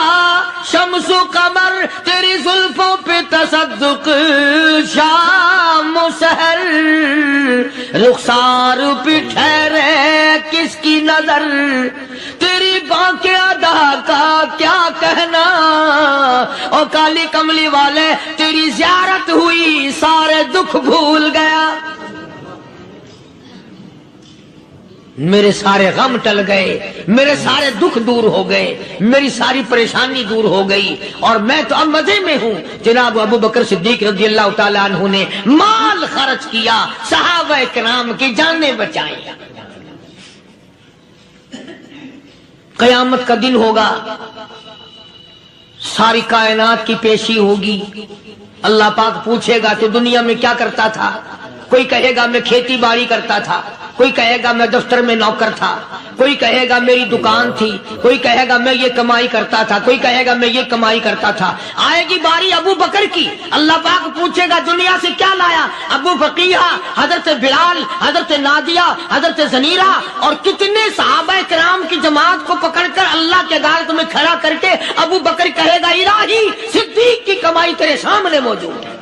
شمس و قمر، تیری زلفوں پہ تصدق شام و سحر، رخسار پہ ٹھہرے کس کی نظر، تیری بانکے ادا کا کیا کہنا، اور کالی کملی والے تیری زیارت ہوئی سارے دکھ بھول گیا، میرے سارے غم ٹل گئے، میرے سارے دکھ دور ہو گئے، میری ساری پریشانی دور ہو گئی، اور میں تو اب مزے میں ہوں۔ جناب ابو بکر صدیق رضی اللہ تعالیٰ عنہ نے مال خرچ کیا، صحابہ کرام کی جانیں بچائیں۔ قیامت کا دن ہوگا، ساری کائنات کی پیشی ہوگی، اللہ پاک پوچھے گا تو دنیا میں کیا کرتا تھا؟ کوئی کہے گا میں کھیتی باڑی کرتا تھا، کوئی کہے گا میں دفتر میں نوکر تھا، کوئی کہے گا میری دکان تھی، کوئی کہے گا میں یہ کمائی کرتا تھا، کوئی کہے گا میں یہ کمائی کرتا تھا۔ آئے گی باری ابو بکر کی، اللہ پاک پوچھے گا دنیا سے کیا لایا؟ ابو بقیہ، حضرت بلال، حضرت نادیہ، حضرت زنیرہ اور کتنے صحابہ کرام کی جماعت کو پکڑ کر اللہ کے عدالت میں کھڑا کر کے ابو بکر کہے گا الہی صدیق کی کمائی تیرے سامنے موجود ہے۔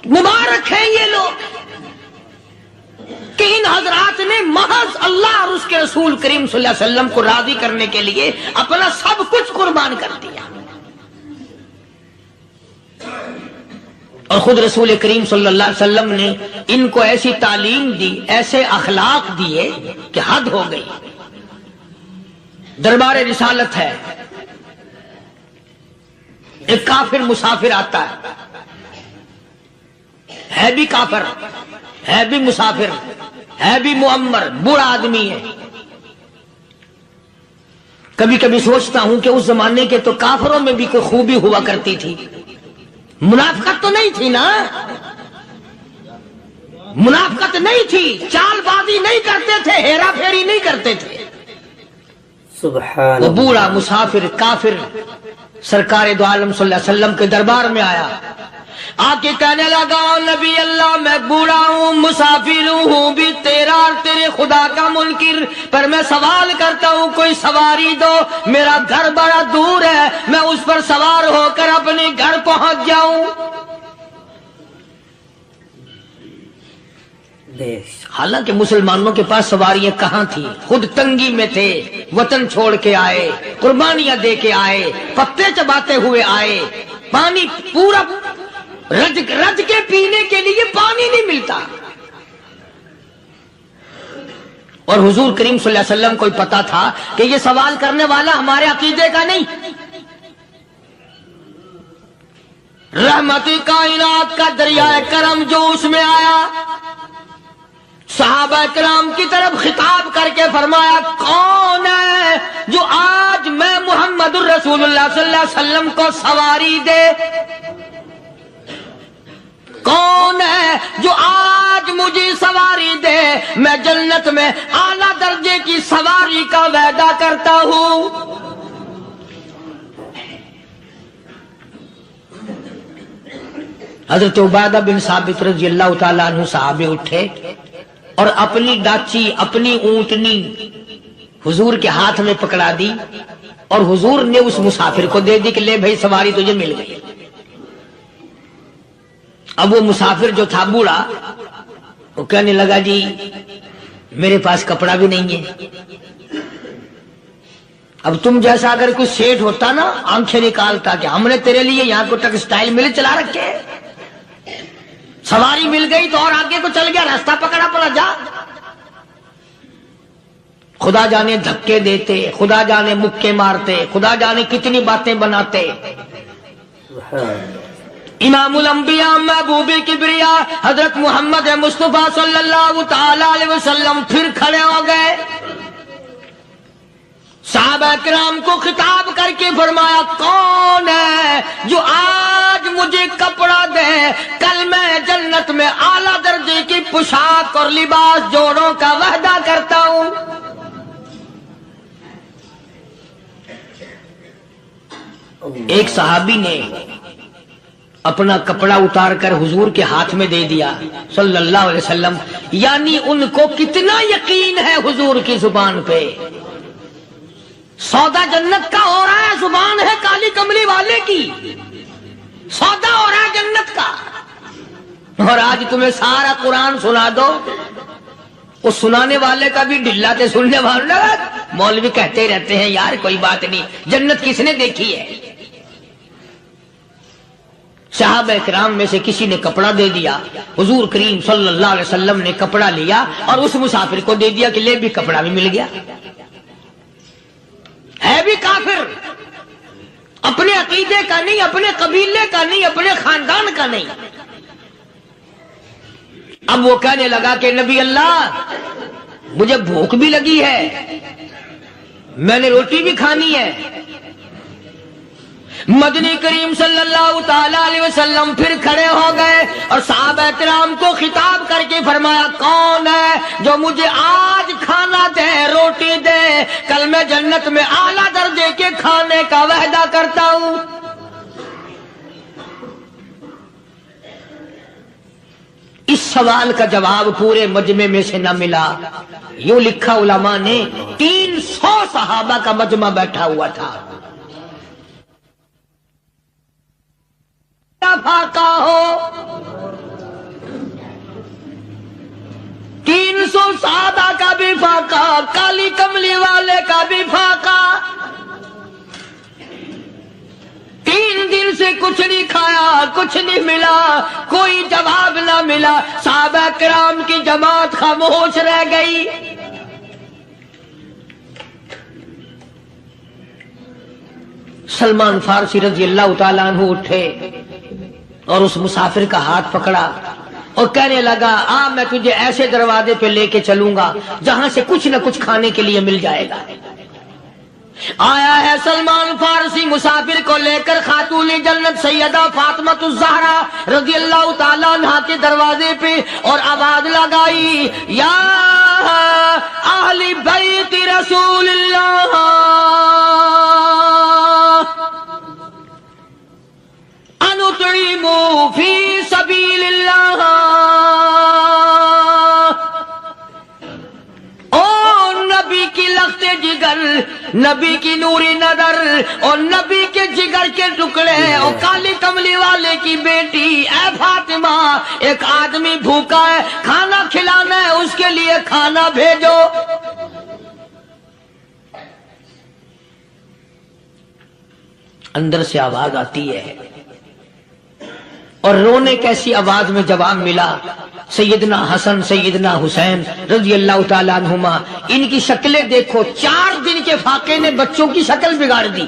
مبارک ہیں یہ لوگ کہ ان حضرات نے محض اللہ اور اس کے رسول کریم صلی اللہ علیہ وسلم کو راضی کرنے کے لیے اپنا سب کچھ قربان کر دیا، اور خود رسول کریم صلی اللہ علیہ وسلم نے ان کو ایسی تعلیم دی، ایسے اخلاق دیے کہ حد ہو گئی۔ دربار رسالت ہے، ایک کافر مسافر آتا ہے بھی کافر، ہے بھی مسافر، ہے بھی معمر، بوڑھا آدمی ہے۔ کبھی کبھی سوچتا ہوں کہ اس زمانے کے تو کافروں میں بھی کوئی خوبی ہوا کرتی تھی، منافقت تو نہیں تھی نا، منافقت نہیں تھی، چال بازی نہیں کرتے تھے، ہیرا پھیری نہیں کرتے تھے۔ سبحان وہ بوڑھا مسافر کافر سرکار دو عالم صلی اللہ علیہ وسلم کے دربار میں آیا، آ کے کہنے لگا نبی اللہ میں بوڑھا ہوں، مسافر ہوں بھی تیرا اور تیرے خدا کا منکر، پر میں سوال کرتا ہوں کوئی سواری دو، میرا گھر بڑا دور ہے، میں اس پر سوار ہو کر اپنے گھر پہنچ جاؤں۔ حالانکہ مسلمانوں کے پاس سواریاں کہاں تھی، خود تنگی میں تھے، وطن چھوڑ کے آئے، قربانیاں دے کے آئے، پتے چباتے ہوئے آئے، پانی پورا رج کے پینے کے لیے پانی نہیں ملتا، اور حضور کریم صلی اللہ علیہ وسلم کو پتا تھا کہ یہ سوال کرنے والا ہمارے عقیدے کا نہیں۔ رحمت کائنات کا دریائے کرم جو اس میں آیا، صحابہ کرام کی طرف خطاب کر کے فرمایا کون ہے جو آج میں محمد الرسول اللہ صلی اللہ علیہ وسلم کو سواری دے؟ کون ہے جو آج مجھے سواری دے؟ میں جنت میں اعلیٰ درجے کی سواری کا وعدہ کرتا ہوں۔ حضرت عبادہ بن ثابت رضی اللہ تعالیٰ عنہ صحابے اٹھے اور اپنی ڈاچی، اپنی اونٹنی حضور کے ہاتھ میں پکڑا دی، اور حضور نے اس مسافر کو دے دی کہ لے بھائی سواری تجھے مل گئی۔ اب وہ مسافر جو تھا بوڑھا، وہ کہنے لگا جی میرے پاس کپڑا بھی نہیں ہے، اب تم جیسا اگر کوئی سیٹ ہوتا نا آنکھیں نکالتا کہ ہم نے تیرے لیے یہاں کو ٹیکسٹائل مل چلا رکھے، سواری مل گئی تو اور آگے کو چل گیا، راستہ پکڑا پڑا جا۔ خدا جانے دھکے دیتے، خدا جانے مکے مارتے، خدا جانے کتنی باتیں بناتے۔ امام الانبیاء محبوب کبریا حضرت محمد مصطفیٰ صلی اللہ تعالی علیہ وسلم پھر کھڑے ہو گئے، صحابہ کرام کو خطاب کر کے فرمایا کون ہے جو آج مجھے کپڑا دے، کل میں میں اعلیٰ درجے کی پوشاک اور لباس جوڑوں کا وعدہ کرتا ہوں. ایک صحابی نے اپنا کپڑا اتار کر حضور کے ہاتھ میں دے دیا صلی اللہ علیہ وسلم. یعنی ان کو کتنا یقین ہے حضور کی زبان پہ. سودا جنت کا ہو رہا ہے، زبان ہے کالی کملی والے کی، سودا ہو رہا ہے جنت کا. اور آج تمہیں سارا قرآن سنا دو، اس سنانے والے کا بھی ڈھلا تے سننے والا. مولوی کہتے رہتے ہیں یار کوئی بات نہیں، جنت کس نے دیکھی ہے. صحابہ کرام میں سے کسی نے کپڑا دے دیا، حضور کریم صلی اللہ علیہ وسلم نے کپڑا لیا اور اس مسافر کو دے دیا کہ لے بھی کپڑا بھی مل گیا. ہے بھی کافر، اپنے عقیدے کا نہیں، اپنے قبیلے کا نہیں، اپنے خاندان کا نہیں. اب وہ کہنے لگا کہ نبی اللہ مجھے بھوک بھی لگی ہے، میں نے روٹی بھی کھانی ہے. مدنی کریم صلی اللہ تعالی علیہ وسلم پھر کھڑے ہو گئے اور صحابہ کرام کو خطاب کر کے فرمایا کون ہے جو مجھے آج کھانا دے، روٹی دے، کل میں جنت میں اعلیٰ درجے کے کھانے کا وعدہ کرتا ہوں. اس سوال کا جواب پورے مجمع میں سے نہ ملا. یوں لکھا علماء نے 300 صحابہ کا مجمع بیٹھا ہوا تھا. فاقہ ہو 300 صحابہ کا بھی فاقہ، کالی کملی والے کا بھی فاقہ. 3 دن سے کچھ نہیں کھایا، کچھ نہیں ملا، کوئی جواب نہ ملا. صحابہ کرام کی جماعت خاموش رہ گئی. سلمان فارسی رضی اللہ تعالیٰ عنہ اٹھے اور اس مسافر کا ہاتھ پکڑا اور کہنے لگا میں تجھے ایسے دروازے پہ لے کے چلوں گا جہاں سے کچھ نہ کچھ کھانے کے لیے مل جائے گا. آیا ہے سلمان فارسی مسافر کو لے کر خاتون جنت سیدہ فاطمہ الزہرا رضی اللہ تعالیٰ عنہا کے دروازے پہ اور آواز لگائی یا اہل بیت رسول اللہ انطعموا فی سبیل اللہ. او نبی کی لخت جگر، نبی کی نوری نظر اور نبی کے جگر کے ٹکڑے اور کالی کملی والے کی بیٹی اے فاطمہ، ایک آدمی بھوکا ہے، کھانا کھلانا ہے، اس کے لیے کھانا بھیجو. اندر سے آواز آتی ہے اور رونے کیسی آواز میں جواب ملا. سیدنا حسن سیدنا حسین رضی اللہ تعالیٰ عنہما، ان کی شکلیں دیکھو، 4 دن کے فاقے نے بچوں کی شکل بگاڑ دی.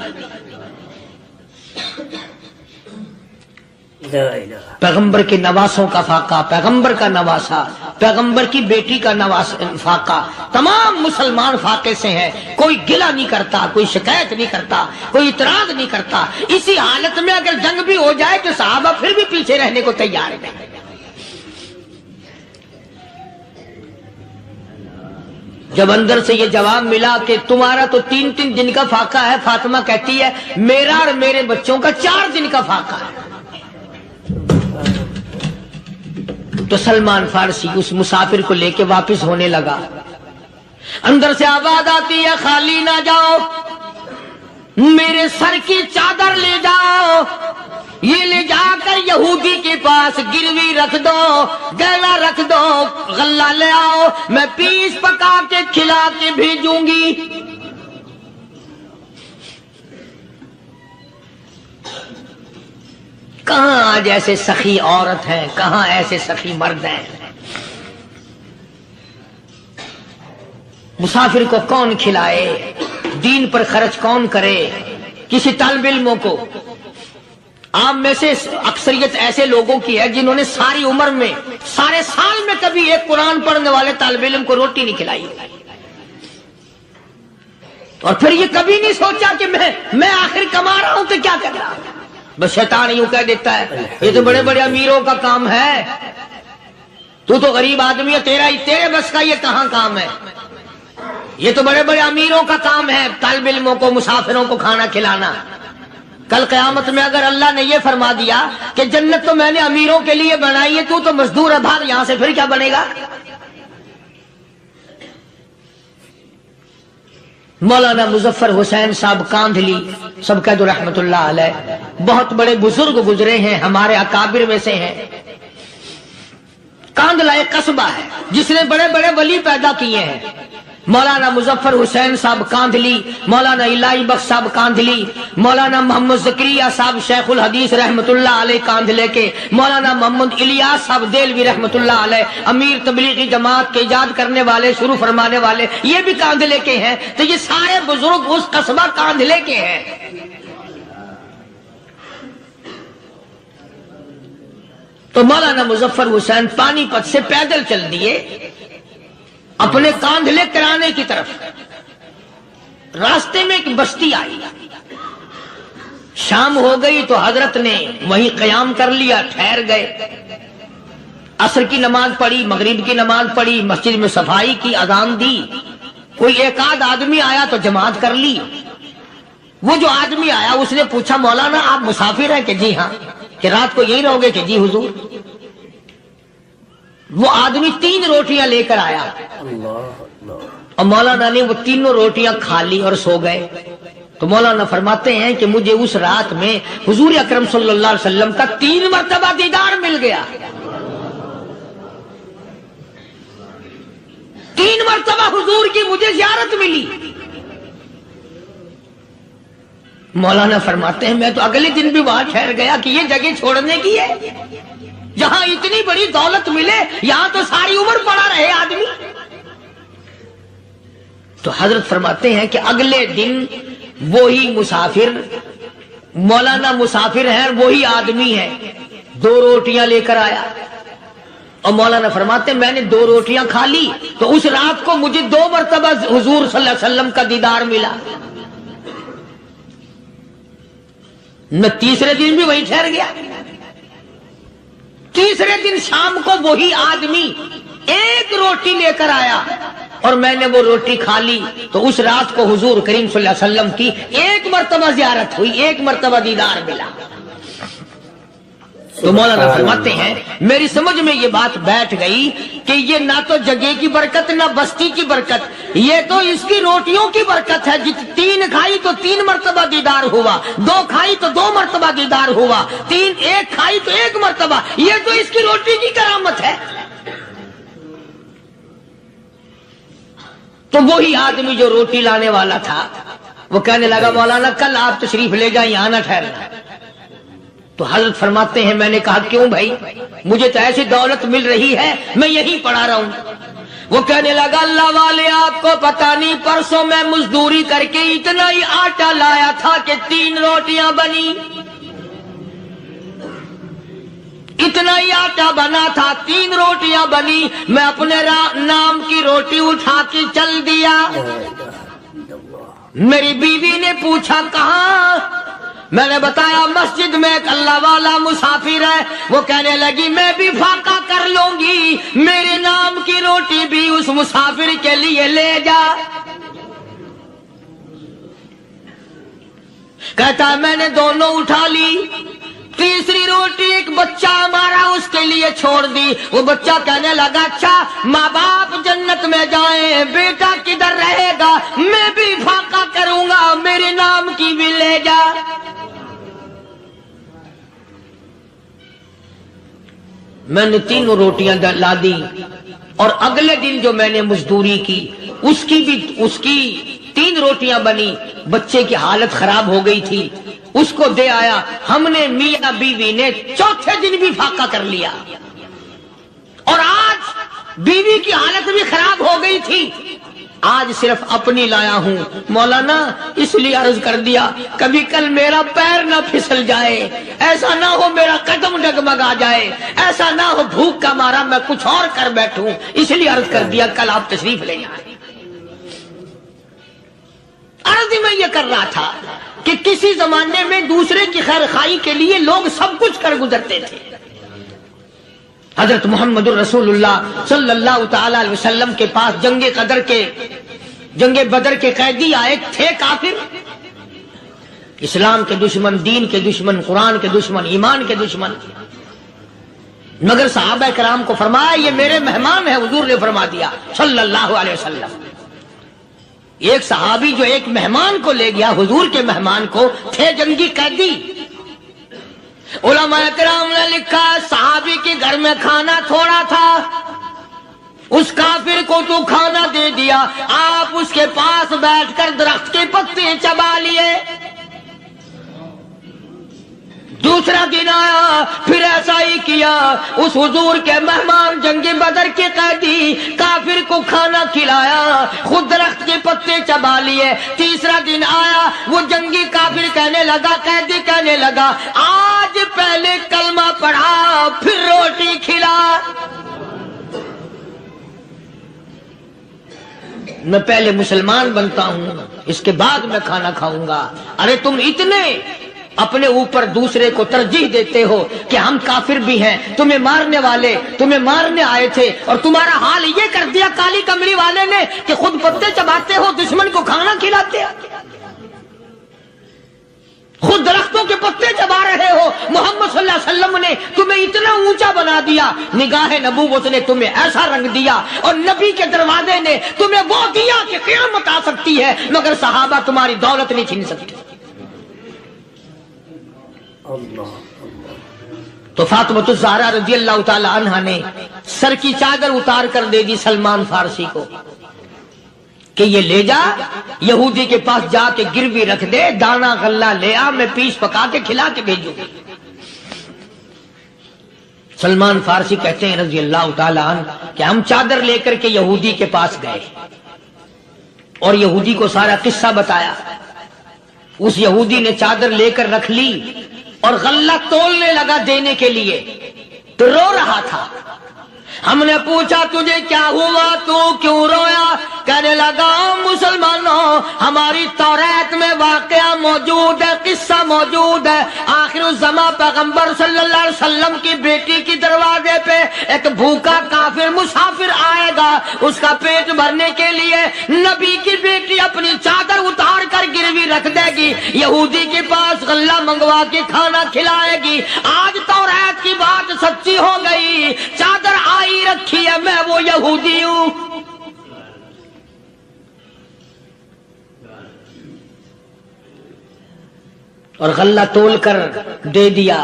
پیغمبر کے نواسوں کا فاقہ، پیغمبر کا نواسا، پیغمبر کی بیٹی کا فاقہ، تمام مسلمان فاقے سے ہیں. کوئی گلہ نہیں کرتا، کوئی شکایت نہیں کرتا، کوئی اعتراض نہیں کرتا. اسی حالت میں اگر جنگ بھی ہو جائے تو صحابہ پھر بھی پیچھے رہنے کو تیار ہیں. جب اندر سے یہ جواب ملا کہ تمہارا تو 3 دن کا فاقہ ہے، فاطمہ کہتی ہے میرا اور میرے بچوں کا 4 دن کا فاقہ ہے. تو سلمان فارسی اس مسافر کو لے کے واپس ہونے لگا. اندر سے آواز آتی ہے خالی نہ جاؤ، میرے سر کی چادر لے جاؤ، یہ لے جا کر یہودی کے پاس گروی رکھ دو، گہنا رکھ دو، غلہ لے آؤ، میں پیس پکا کے کھلا کے بھیجوں گی. کہاں آج ایسے سخی عورت ہیں، کہاں ایسے سخی مرد ہیں. مسافر کو کون کھلائے، دین پر خرچ کون کرے. کسی طالب علموں کو، آپ میں سے اکثریت ایسے لوگوں کی ہے جنہوں نے ساری عمر میں، سارے سال میں کبھی ایک قرآن پڑھنے والے طالب علم کو روٹی نہیں کھلائی، اور پھر یہ کبھی نہیں سوچا کہ میں آخر کما رہا ہوں تو کیا کر رہا ہوں. بس شیطان یوں کہہ دیتا ہے یہ تو بڑے بڑے امیروں کا کام ہے. تو غریب آدمی ہے، تیرے بس کا یہ کہاں کام ہے؟ یہ تو بڑے بڑے امیروں کا کام ہے، طالب علموں کو، مسافروں کو کھانا کھلانا۔ کل قیامت میں اگر اللہ نے یہ فرما دیا کہ جنت تو میں نے امیروں کے لیے بنائی ہے، تو مزدور ہے، بھاگ یہاں سے، پھر کیا بنے گا؟ مولانا مظفر حسین صاحب کاندھلی سب کہہ دو رحمت اللہ علیہ، بہت بڑے بزرگ گزرے ہیں، ہمارے اکابر میں سے ہیں۔ کاندھلا ایک قصبہ ہے جس نے بڑے بڑے ولی پیدا کیے ہیں۔ مولانا مظفر حسین صاحب کاندھلی، مولانا الہی بخش صاحب کاندھلی، مولانا محمد زکریا صاحب شیخ الحدیث رحمت اللہ علیہ کاندھلے کے، مولانا محمد الیاس صاحب دہلوی رحمت اللہ علیہ امیر تبلیغی جماعت کے ایجاد کرنے والے، شروع فرمانے والے، یہ بھی کاندھلے کے ہیں۔ تو یہ سارے بزرگ اس قصبہ کاندھلے کے ہیں۔ تو مولانا مظفر حسین پانی پت سے پیدل چل دیے اپنے کاندھلے کرانے کی طرف۔ راستے میں ایک بستی آئی، شام ہو گئی تو حضرت نے وہیں قیام کر لیا، ٹھہر گئے۔ عصر کی نماز پڑھی، مغرب کی نماز پڑھی، مسجد میں صفائی کی، اذان دی، کوئی ایک آدھ آدمی آیا تو جماعت کر لی۔ وہ جو آدمی آیا اس نے پوچھا مولانا آپ مسافر ہیں؟ کہ جی ہاں۔ کہ رات کو یہی رہو گے؟ کہ جی حضور۔ وہ آدمی 3 روٹیاں لے کر آیا اور مولانا نے وہ تینوں روٹیاں کھا لی اور سو گئے۔ تو مولانا فرماتے ہیں کہ مجھے اس رات میں حضور اکرم صلی اللہ علیہ وسلم کا 3 مرتبہ دیدار مل گیا۔ 3 مرتبہ حضور کی مجھے زیارت ملی۔ مولانا فرماتے ہیں میں تو اگلے دن بھی وہاں ٹھہر گیا کہ یہ جگہ چھوڑنے کی ہے، جہاں اتنی بڑی دولت ملے یہاں تو ساری عمر پڑا رہے آدمی۔ تو حضرت فرماتے ہیں کہ اگلے دن وہی مسافر، مولانا مسافر ہیں، وہی آدمی ہے، 2 روٹیاں لے کر آیا اور مولانا فرماتے ہیں میں نے 2 روٹیاں کھا لی تو اس رات کو مجھے 2 مرتبہ حضور صلی اللہ علیہ وسلم کا دیدار ملا۔ میں تیسرے دن بھی وہی ٹھہر گیا۔ تیسرے دن شام کو وہی آدمی 1 روٹی لے کر آیا اور میں نے وہ روٹی کھا لی تو اس رات کو حضور کریم صلی اللہ علیہ وسلم کی 1 مرتبہ زیارت ہوئی، 1 مرتبہ دیدار ملا۔ تو مولانا فرماتے ہیں میری سمجھ میں یہ بات بیٹھ گئی کہ یہ نہ تو جگہ کی برکت نہ بستی کی برکت، یہ تو اس کی روٹیوں کی برکت ہے۔ 3 کھائی تو 3 مرتبہ دیدار ہوا، 2 کھائی تو 2 مرتبہ دیدار ہوا، 1 کھائی تو 1 مرتبہ، یہ تو اس کی روٹی کی کرامت ہے۔ تو وہی آدمی جو روٹی لانے والا تھا وہ کہنے لگا مولانا کل آپ تشریف لے جائیں، یہاں نہ ٹھہرنا۔ تو حضرت فرماتے ہیں میں نے کہا کیوں بھائی؟ مجھے تو ایسی دولت مل رہی ہے میں یہیں پڑا رہا ہوں۔ وہ کہنے لگا اللہ والے آپ کو پتہ نہیں، پرسوں میں مزدوری کر کے اتنا ہی آٹا لایا تھا کہ 3 روٹیاں بنی، اتنا ہی آٹا بنا تھا، 3 روٹیاں بنی، میں اپنے نام کی روٹی اٹھا کے چل دیا۔ میری بیوی نے پوچھا کہاں؟ میں نے بتایا مسجد میں ایک اللہ والا مسافر ہے۔ وہ کہنے لگی میں بھی فاقہ کر لوں گی، میرے نام کی روٹی بھی اس مسافر کے لیے لے جا۔ کہتا ہے میں نے دونوں اٹھا لی، تیسری روٹی ایک بچہ ہمارا اس کے لیے چھوڑ دی۔ وہ بچہ کہنے لگا اچھا ماں باپ جنت میں جائیں، بیٹا کدھر رہے گا؟ میں بھی فاقہ کروں گا، میرے نام کی بھی لے جا۔ میں نے 3 روٹیاں لا دی اور اگلے دن جو میں نے مزدوری کی اس کی 3 روٹیاں بنی، بچے کی حالت خراب ہو گئی تھی، اس کو دے آیا۔ ہم نے میاں بیوی نے چوتھے دن بھی فاقہ کر لیا اور آج بیوی کی حالت بھی خراب ہو گئی تھی، آج صرف اپنی لایا ہوں۔ مولانا اس لیے عرض کر دیا کبھی کل میرا پیر نہ پھسل جائے، ایسا نہ ہو میرا قدم ڈگمگا جائے، ایسا نہ ہو بھوک کا مارا میں کچھ اور کر بیٹھوں، اس لیے عرض کر دیا کل آپ تشریف لے جائیں۔ عرض میں یہ کر رہا تھا کہ کسی زمانے میں دوسرے کی خیر خواہی کے لیے لوگ سب کچھ کر گزرتے تھے، حضرت محمد الرسول اللہ صلی اللہ تعالی علیہ وسلم کے پاس جنگ بدر کے قیدی آئے تھے کافر، اسلام کے دشمن، دین کے دشمن، قرآن کے دشمن، ایمان کے دشمن، مگر صحابہ کرام کو فرمایا یہ میرے مہمان ہیں، حضور نے فرما دیا صلی اللہ علیہ وسلم۔ ایک صحابی جو ایک مہمان کو لے گیا، حضور کے مہمان کو، تھے جنگی قیدی۔ علماء کرام نے لکھا صحابی کے گھر میں کھانا تھوڑا تھا، اس کافر کو تو کھانا دے دیا، آپ اس کے پاس بیٹھ کر درخت کے پتے چبا لیے۔ دوسرا دن آیا، پھر ایسا ہی کیا، اس حضور کے مہمان جنگ بدر کے قیدی کافر کو کھانا کھلایا، خود درخت کے پتے چبا لیے۔ تیسرا دن آیا، وہ جنگی کافر کہنے لگا، قیدی کہنے لگا، آج پہلے کلمہ پڑھا پھر روٹی کھلا، میں پہلے مسلمان بنتا ہوں اس کے بعد میں کھانا کھاؤں گا۔ ارے تم اتنے اپنے اوپر دوسرے کو ترجیح دیتے ہو کہ ہم کافر بھی ہیں، تمہیں مارنے والے تمہیں مارنے آئے تھے، اور تمہارا حال یہ کر دیا کالی کملی والے نے کہ خود پتے چباتے ہو، دشمن کو کھانا کھلاتے ہو، خود درختوں کے پتے چبا رہے ہو۔ محمد صلی اللہ علیہ وسلم نے تمہیں اتنا اونچا بنا دیا، نگاہ نبوت نے تمہیں ایسا رنگ دیا، اور نبی کے دروازے نے تمہیں وہ دیا کہ قیامت آ سکتی ہے، مگر صحابہ تمہاری دولت نہیں چھین سکتے۔ تو فاطمہ الزہرا رضی اللہ تعالی عنہا نے سر کی چادر اتار کر دے دی سلمان فارسی کو کہ یہ لے جا، یہودی کے پاس جا کے گروی رکھ دے، دانا غلہ لے آ، میں پیس پکا کے کھلا کے بھیجوں۔ سلمان فارسی کہتے ہیں رضی اللہ تعالی عنہ کہ ہم چادر لے کر کے یہودی کے پاس گئے اور یہودی کو سارا قصہ بتایا۔ اس یہودی نے چادر لے کر رکھ لی اور غلہ تولنے لگا دینے کے لیے، تو رو رہا تھا۔ ہم نے پوچھا تجھے کیا ہوا، تو کیوں رویا؟ کہنے لگا مسلمانوں، ہماری توریت میں واقعہ موجود ہے، قصہ موجود ہے، آخر الزمان پیغمبر صلی اللہ علیہ وسلم کی بیٹی کی دروازے پہ ایک بھوکا کافر مسافر آئے گا، اس کا پیٹ بھرنے کے لیے نبی کی بیٹی اپنی چادر اتار کر گروی رکھ دے گی، یہودی کے پاس غلہ منگوا کے کھانا کھلائے گی۔ آج توریت کی بات سچی ہو گئی، چادر آئی رکھی ہے، میں وہ یہودی ہوں۔ اور غلہ تول کر دے دیا۔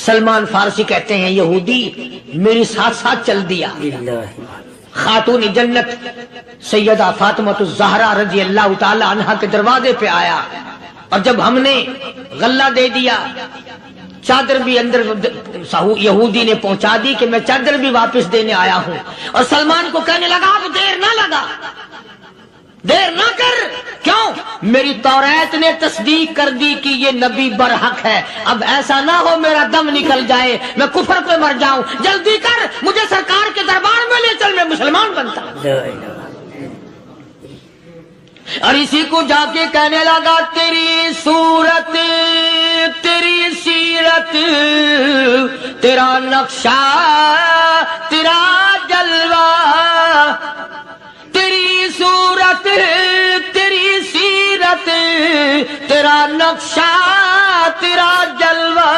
سلمان فارسی کہتے ہیں یہودی میری ساتھ ساتھ چل دیا۔ خاتون جنت سیدہ فاطمہ الزہرا رضی اللہ تعالی عنہا کے دروازے پہ آیا، اور جب ہم نے غلہ دے دیا، چادر بھی اندر یہودی نے پہنچا دی کہ میں چادر بھی واپس دینے آیا ہوں، اور سلمان کو کہنے لگا اب دیر نہ لگا، دیر نہ کر، کیوں؟ میری توریت نے تصدیق کر دی کہ یہ نبی برحق ہے، اب ایسا نہ ہو میرا دم نکل جائے، میں کفر پہ مر جاؤں، جلدی کر، مجھے سرکار کے دربار میں لے چل، میں مسلمان بنتا ہوں۔ اور اسی کو جا کے کہنے لگا تیری صورت، تیری سیرت، تیرا نقشہ، تیرا جلوہ، تیری صورت، تیری سیرت، تیرا نقشہ، تیرا جلوہ،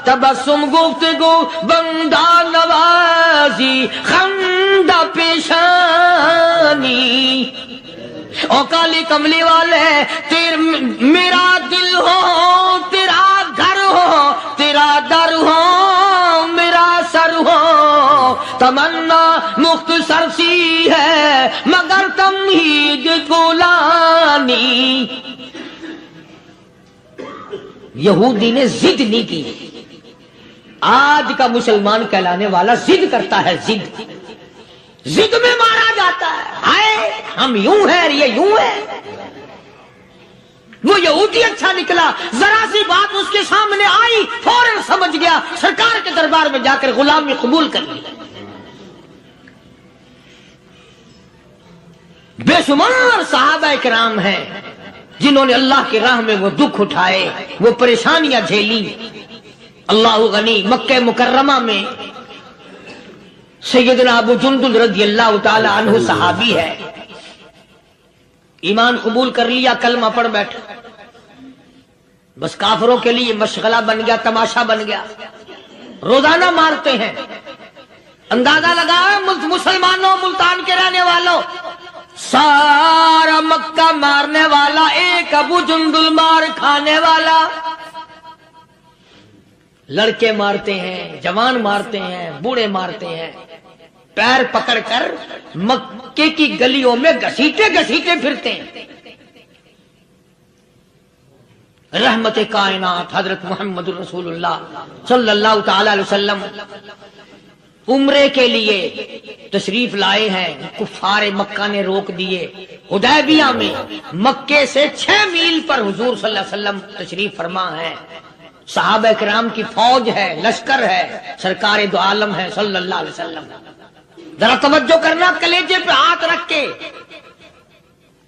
تبسم گفتگو بندہ نوازی خندہ پیشانی، او کالی کملی والے میرا دل ہو، تیرا گھر ہو، تیرا در ہو، میرا سر ہو، تمنا مختصر سی ہے مگر تمہید گولانی۔ یہودی نے ضد نہیں کی۔ آج کا مسلمان کہلانے والا ضد کرتا ہے، ضد میں مارا جاتا ہے، ہائے ہم یوں ہیں، یہ یوں ہے۔ وہ یہودی اچھا نکلا، ذرا سی بات اس کے سامنے آئی فوراً سمجھ گیا، سرکار کے دربار میں جا کر غلامی قبول کر لی۔ بے شمار صحابہ کرام ہیں جنہوں نے اللہ کی راہ میں وہ دکھ اٹھائے، وہ پریشانیاں جھیلی۔ اللہ غنی، مکہ مکرمہ میں سیدنا ابو جندل رضی اللہ تعالی عنہ صحابی ہے، ایمان قبول کر لیا، کلمہ پڑھ بیٹھا، بس کافروں کے لیے مشغلہ بن گیا، تماشا بن گیا، روزانہ مارتے ہیں۔ اندازہ لگا مسلمانوں، ملتان کے رہنے والوں، سارا مکہ مارنے والا ایک ابو جندل مار کھانے والا۔ لڑکے مارتے ہیں، جوان مارتے ہیں، بوڑھے مارتے ہیں، پیر پکڑ کر مکے کی گلیوں میں گھسیٹے گھسیٹے پھرتے ہیں۔ رحمت کائنات حضرت محمد رسول اللہ صلی اللہ تعالی علیہ وسلم عمرے کے لیے تشریف لائے ہیں، کفار مکہ نے روک دیے۔ حدیبیہ میں مکے سے 6 میل پر حضور صلی اللہ علیہ وسلم تشریف فرما ہے، صحابہ کرام کی فوج ہے، لشکر ہے، سرکار دو عالم ہے صلی اللہ علیہ وسلم۔ ذرا توجہ کرنا، کلیجے پہ ہاتھ رکھ کے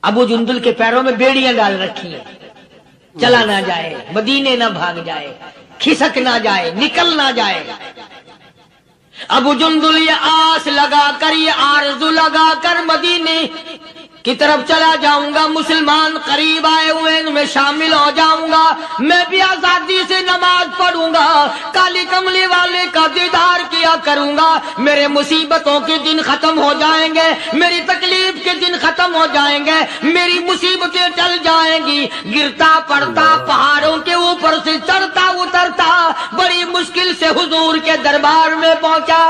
ابو جندل کے پیروں میں بیڑیاں ڈال رکھی ہیں، چلا نہ جائے، مدینے نہ بھاگ جائے، کھسک نہ جائے، نکل نہ جائے۔ ابو جندل یہ آس لگا کر، یہ آرزو لگا کر مدینے کی طرف چلا جاؤں گا، مسلمان قریب آئے ہوئے ان میں شامل ہو جاؤں گا، میں بھی آزادی سے نماز پڑھوں گا، کالی کملی والے کا دیدار کیا کروں گا، میرے مصیبتوں کے دن ختم ہو جائیں گے، میری تکلیف کے دن ختم ہو جائیں گے، میری مصیبتیں ٹل جائیں گی۔ گرتا پڑتا پہاڑوں کے اوپر سے چڑھتا اترتا بڑی مشکل سے حضور کے دربار میں پہنچا۔